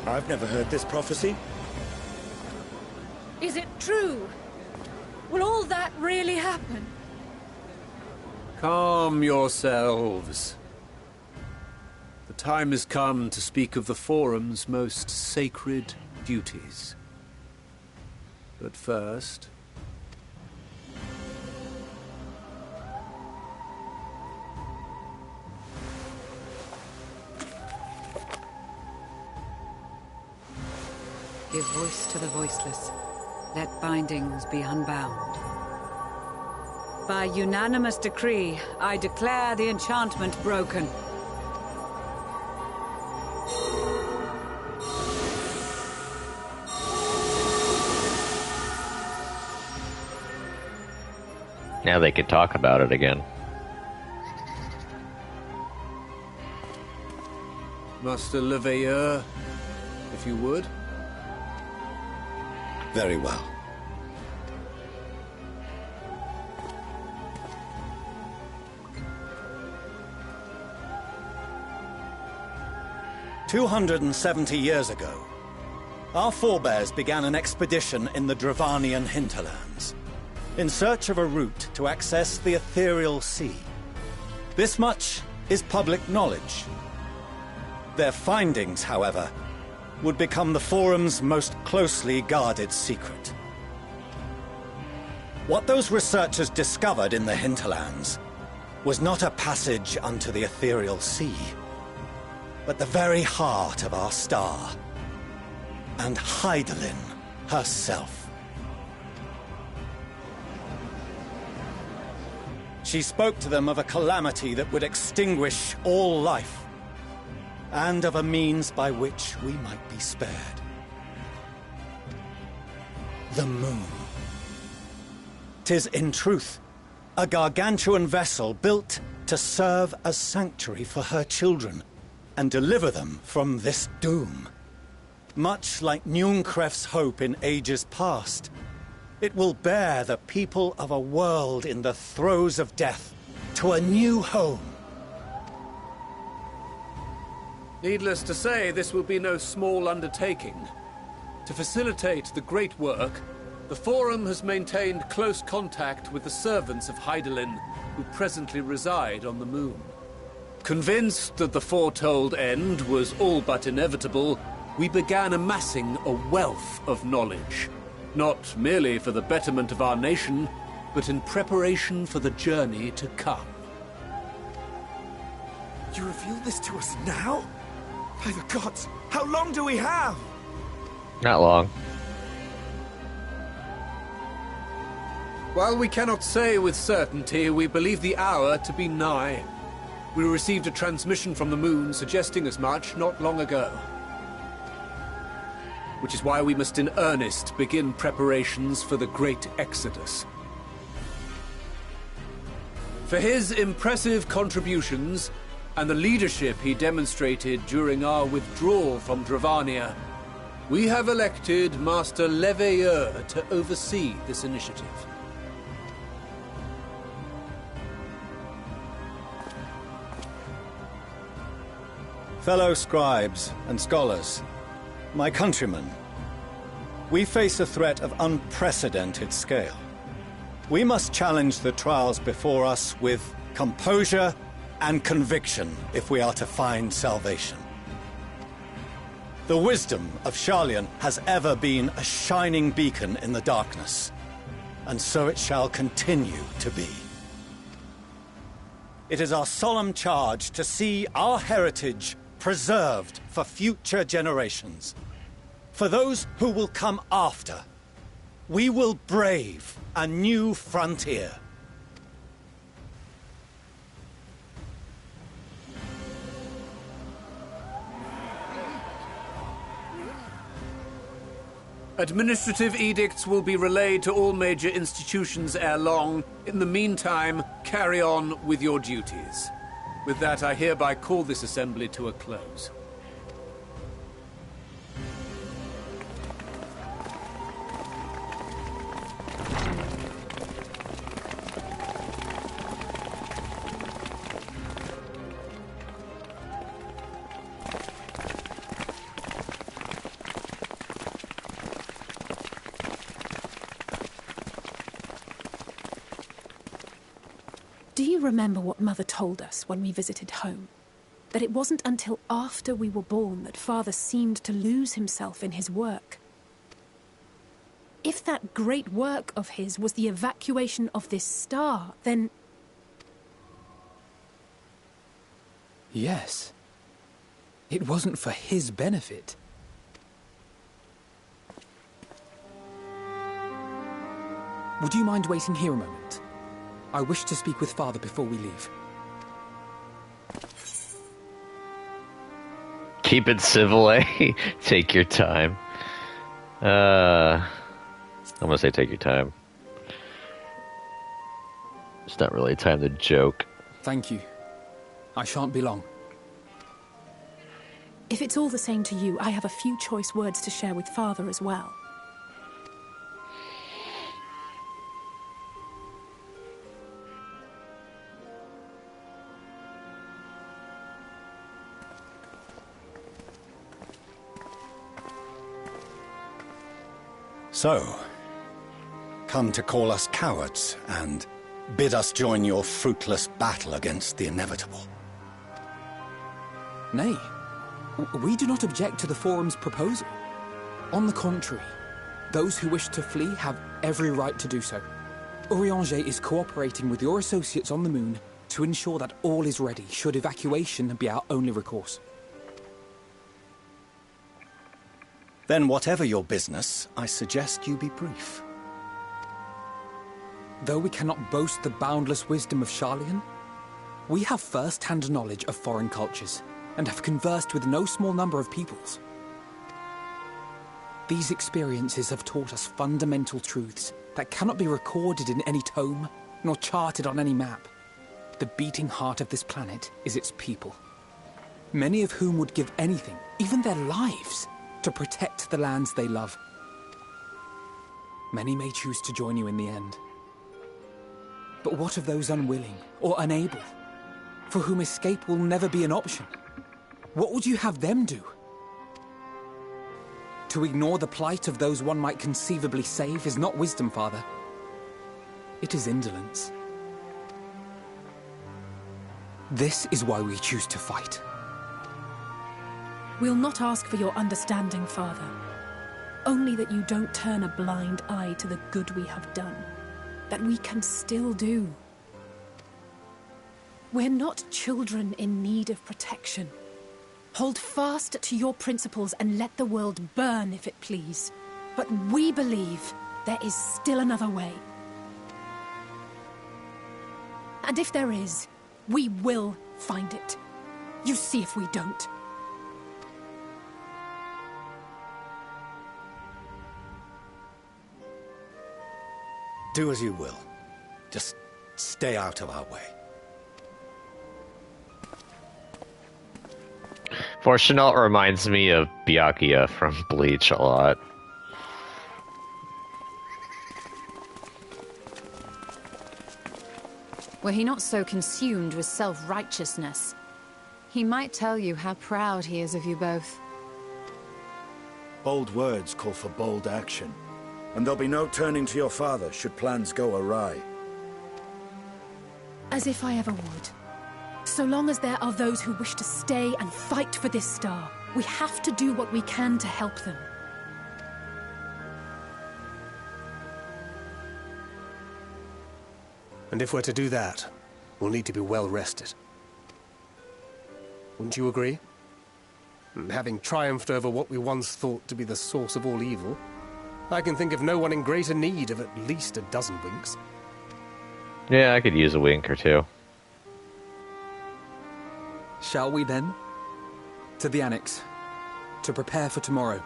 I've never heard this prophecy. Is it true? Will all that really happen? Calm yourselves. The time has come to speak of the Forum's most sacred duties. But first... Give voice to the voiceless. Let bindings be unbound. By unanimous decree, I declare the enchantment broken. Now they can talk about it again. Master Leveilleur, if you would. Very well. "270 years ago, our forebears began an expedition in the Dravanian hinterlands, in search of a route to access the ethereal sea. This much is public knowledge. Their findings, however, would become the Forum's most closely guarded secret. What those researchers discovered in the hinterlands was not a passage unto the ethereal sea, but the very heart of our star. And Hydaelyn herself. She spoke to them of a calamity that would extinguish all life, and of a means by which we might be spared. The moon. 'Tis in truth a gargantuan vessel built to serve as sanctuary for her children and deliver them from this doom. Much like Njunkref's hope in ages past, it will bear the people of a world in the throes of death to a new home. Needless to say, this will be no small undertaking. To facilitate the great work, the Forum has maintained close contact with the servants of Hydaelyn, who presently reside on the moon. Convinced that the foretold end was all but inevitable, we began amassing a wealth of knowledge, not merely for the betterment of our nation, but in preparation for the journey to come. You reveal this to us now? By the gods, how long do we have? Not long. While we cannot say with certainty, we believe the hour to be nigh. We received a transmission from the moon suggesting as much not long ago. Which is why we must in earnest begin preparations for the great exodus. For his impressive contributions and the leadership he demonstrated during our withdrawal from Dravania, we have elected Master Leveilleur to oversee this initiative. Fellow scribes and scholars, my countrymen, we face a threat of unprecedented scale. We must challenge the trials before us with composure and conviction if we are to find salvation. The wisdom of Sharlayan has ever been a shining beacon in the darkness, and so it shall continue to be. It is our solemn charge to see our heritage preserved for future generations. For those who will come after, we will brave a new frontier. Administrative edicts will be relayed to all major institutions ere long. In the meantime, carry on with your duties. With that, I hereby call this assembly to a close. Do you remember what Mother told us when we visited home? That it wasn't until after we were born that Father seemed to lose himself in his work. If that great work of his was the evacuation of this star, then... Yes. It wasn't for his benefit. Would you mind waiting here a moment? I wish to speak with Father before we leave. Keep it civil, eh? Take your time. I'm gonna say take your time. It's not really time to joke. Thank you. I shan't be long. If it's all the same to you, I have a few choice words to share with Father as well. So, come to call us cowards and bid us join your fruitless battle against the inevitable. Nay, we do not object to the Forum's proposal. On the contrary, those who wish to flee have every right to do so. Urianger is cooperating with your associates on the moon to ensure that all is ready should evacuation be our only recourse. Then whatever your business, I suggest you be brief. Though we cannot boast the boundless wisdom of Charlian, we have first-hand knowledge of foreign cultures, and have conversed with no small number of peoples. These experiences have taught us fundamental truths that cannot be recorded in any tome, nor charted on any map. The beating heart of this planet is its people, many of whom would give anything, even their lives, to protect the lands they love. Many may choose to join you in the end. But what of those unwilling or unable, for whom escape will never be an option? What would you have them do? To ignore the plight of those one might conceivably save is not wisdom, Father. It is indolence. This is why we choose to fight. We'll not ask for your understanding, Father. Only that you don't turn a blind eye to the good we have done. That we can still do. We're not children in need of protection. Hold fast to your principles and let the world burn if it please. But we believe there is still another way. And if there is, we will find it. You see if we don't. Do as you will. Just stay out of our way. Fortunato reminds me of Byakuya from Bleach a lot. Were he not so consumed with self-righteousness, he might tell you how proud he is of you both. Bold words call for bold action. And there'll be no turning to your father should plans go awry. As if I ever would. So long as there are those who wish to stay and fight for this star, we have to do what we can to help them. And if we're to do that, we'll need to be well rested. Wouldn't you agree? And having triumphed over what we once thought to be the source of all evil, I can think of no one in greater need of at least a dozen winks. Yeah, I could use a wink or two. Shall we then? To the Annex, to prepare for tomorrow.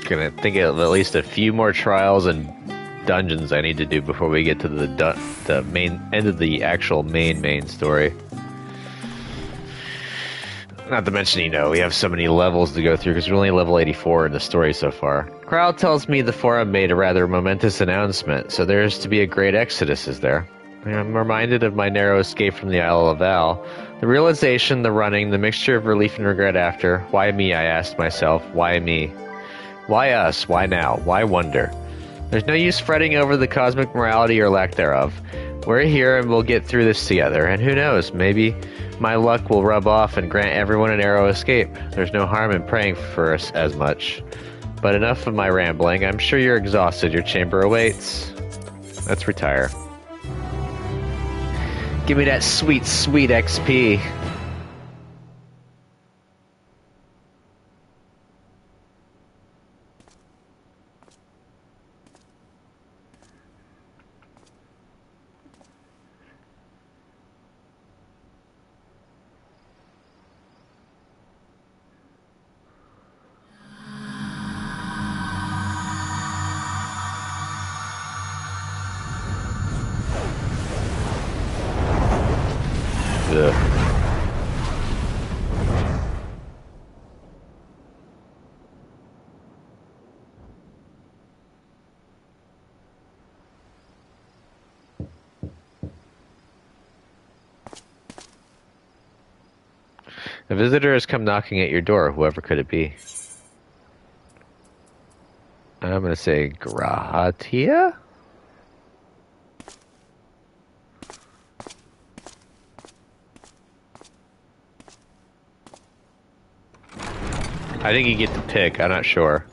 Gonna think of at least a few more trials and dungeons I need to do before we get to the main end of the actual main story. Not to mention, you know, we have so many levels to go through because we're only level 84 in the story so far. Crowd tells me the forum made a rather momentous announcement, so there's to be a great exodus, is there? I'm reminded of my narrow escape from the Isle of Val. The realization, the running, the mixture of relief and regret after. Why me, I asked myself. Why me? Why us? Why now? Why wonder? There's no use fretting over the cosmic morality or lack thereof. We're here and we'll get through this together, and who knows, maybe my luck will rub off and grant everyone a narrow escape. There's no harm in praying for us as much. But enough of my rambling. I'm sure you're exhausted. Your chamber awaits. Let's retire. Give me that sweet, sweet XP. A visitor has come knocking at your door. Whoever could it be? I'm going to say Gratia? I think you get to pick. I'm not sure.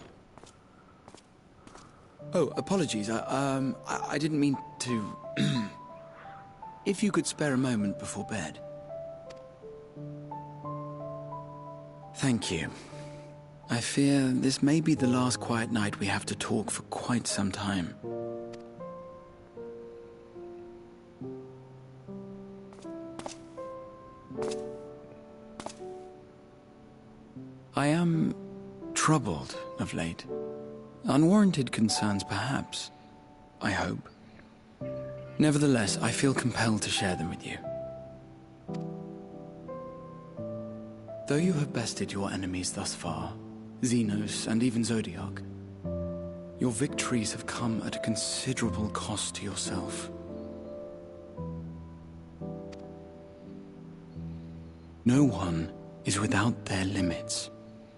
Oh, apologies. I didn't mean to... If you could spare a moment before bed. Thank you. I fear this may be the last quiet night we have to talk for quite some time. I am troubled of late. Unwarranted concerns, perhaps. I hope. Nevertheless, I feel compelled to share them with you. Though you have bested your enemies thus far, Xenos and even Zodiac, your victories have come at a considerable cost to yourself. No one is without their limits,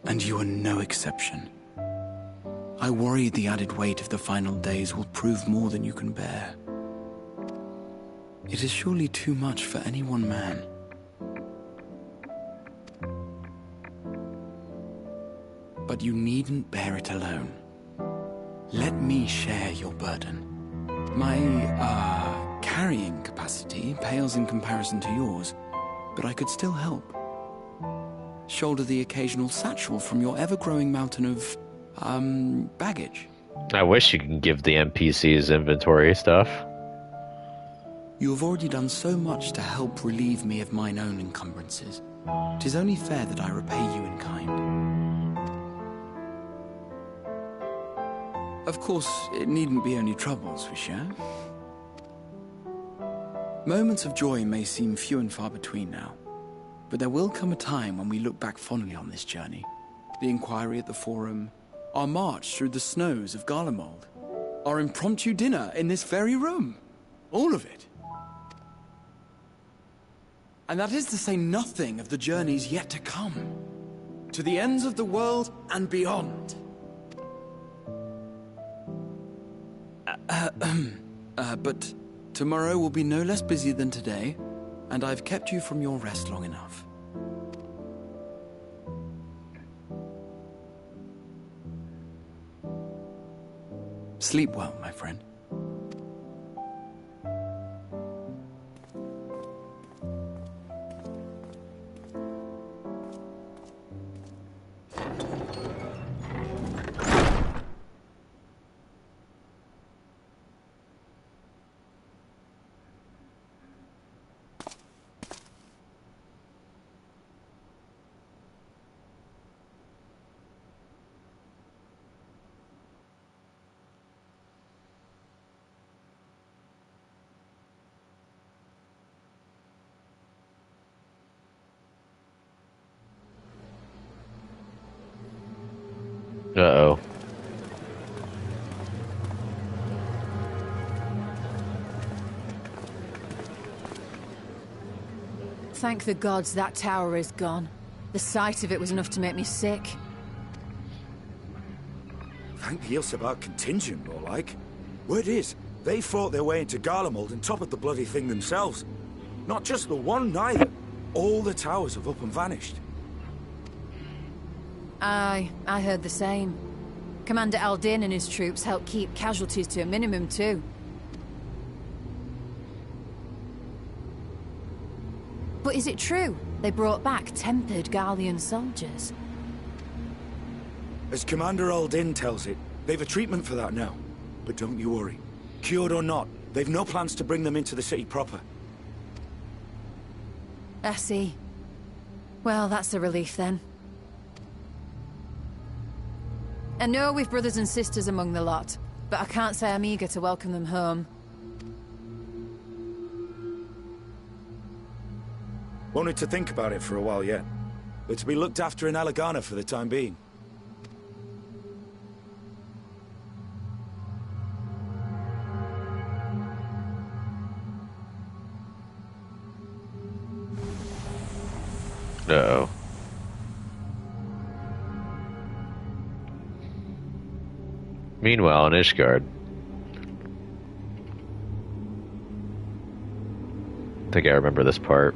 and you are no exception. I worry the added weight of the final days will prove more than you can bear. It is surely too much for any one man. But you needn't bear it alone. Let me share your burden. My, carrying capacity pales in comparison to yours, but I could still help. Shoulder the occasional satchel from your ever-growing mountain of, baggage. I wish you could give the NPCs inventory stuff. You have already done so much to help relieve me of mine own encumbrances. 'Tis only fair that I repay you in kind. Of course, it needn't be only troubles we share. Moments of joy may seem few and far between now, but there will come a time when we look back fondly on this journey. The inquiry at the Forum, our march through the snows of Garlemald, our impromptu dinner in this very room. All of it. And that is to say nothing of the journeys yet to come, to the ends of the world and beyond. But tomorrow will be no less busy than today, and I've kept you from your rest long enough. Sleep well, my friend. Uh-oh. Thank the gods that tower is gone. The sight of it was enough to make me sick. Thank the Ilsabar contingent, more like. Word is, they fought their way into Garlemald and toppled the bloody thing themselves. Not just the one, neither. All the towers have up and vanished. Aye, I heard the same. Commander Aldin and his troops helped keep casualties to a minimum, too. But is it true? They brought back tempered Garlean soldiers. As Commander Aldin tells it, they've a treatment for that now. But don't you worry. Cured or not, they've no plans to bring them into the city proper. I see. Well, that's a relief then. I know we've brothers and sisters among the lot, but I can't say I'm eager to welcome them home. Wanted to think about it for a while yet, but to be looked after in Alagana for the time being. Uh-oh. Meanwhile, in Ishgard. I think I remember this part.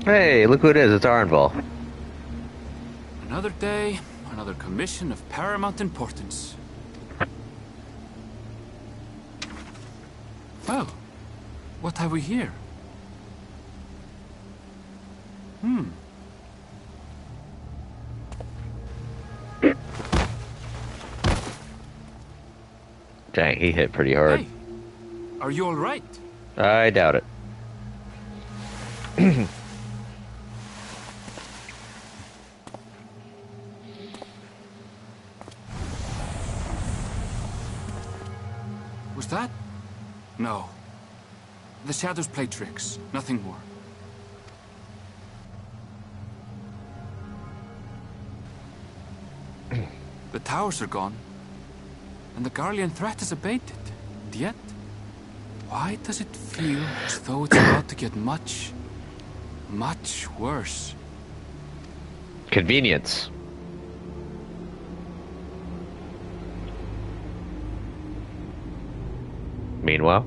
Hey, look who it is. It's Arnval. Another day, another commission of paramount importance. Well, what have we here? Dang, he hit pretty hard. Hey, are you all right? I doubt it. Was that? No. The shadows play tricks, nothing more. The towers are gone, and the Garlean threat is abated. And yet, why does it feel as though it's about to get much, much worse? Convenience. Meanwhile?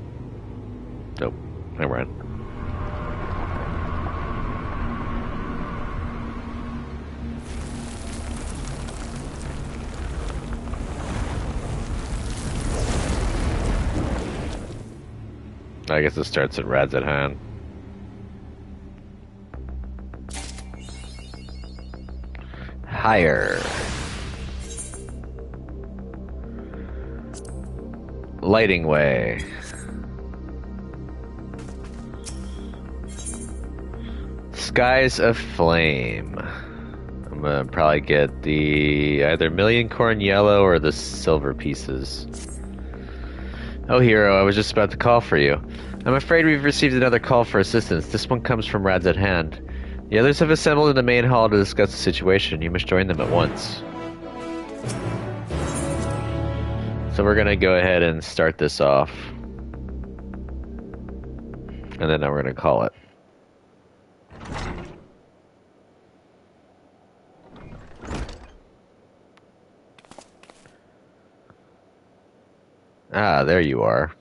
Nope. Never mind. I guess it starts at Rad's at hand. Higher. Lighting way. Skies of Flame. I'm gonna probably get the either Million Corn Yellow or the silver pieces. Oh, hero, I was just about to call for you. I'm afraid we've received another call for assistance. This one comes from Rad's at hand. The others have assembled in the main hall to discuss the situation. You must join them at once. So we're gonna go ahead and start this off. And then we're gonna call it. Ah, there you are.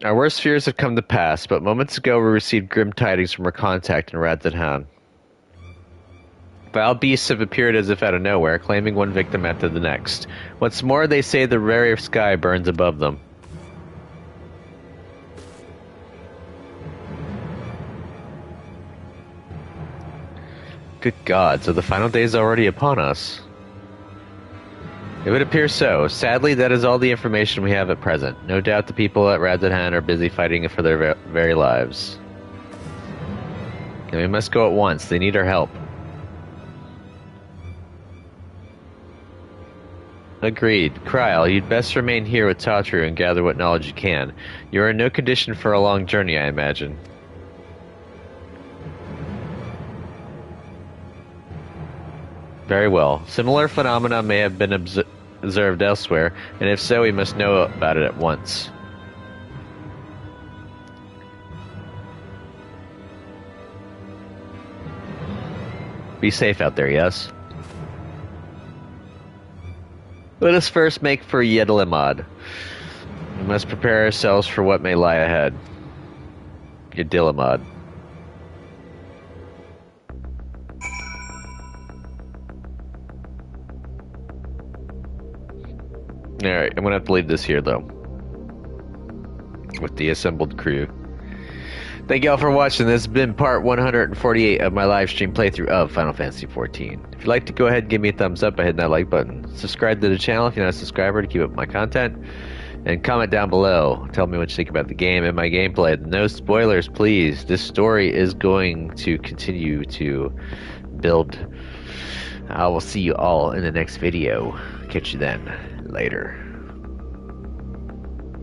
Our worst fears have come to pass, but moments ago we received grim tidings from our contact in Rad's at hand. Vile beasts have appeared as if out of nowhere, claiming one victim after the next. What's more, they say the very sky burns above them. Good God, so the final day is already upon us. It would appear so. Sadly, that is all the information we have at present. No doubt the people at Rad's at hand are busy fighting for their very lives. And we must go at once. They need our help. Agreed. Kryl, you'd best remain here with Tatru and gather what knowledge you can. You're in no condition for a long journey, I imagine. Very well. Similar phenomena may have been observed elsewhere, and if so, we must know about it at once. Be safe out there, yes? Let us first make for Yedilimad. We must prepare ourselves for what may lie ahead. Yedilimad. Alright, I'm gonna have to leave this here, though. With the assembled crew. Thank you all for watching. This has been part 148 of my live stream playthrough of Final Fantasy XIV. If you'd like to go ahead and give me a thumbs up by hitting that like button. Subscribe to the channel if you're not a subscriber to keep up with my content. And comment down below. Tell me what you think about the game and my gameplay. No spoilers, please. This story is going to continue to build. I will see you all in the next video. Catch you then. Later.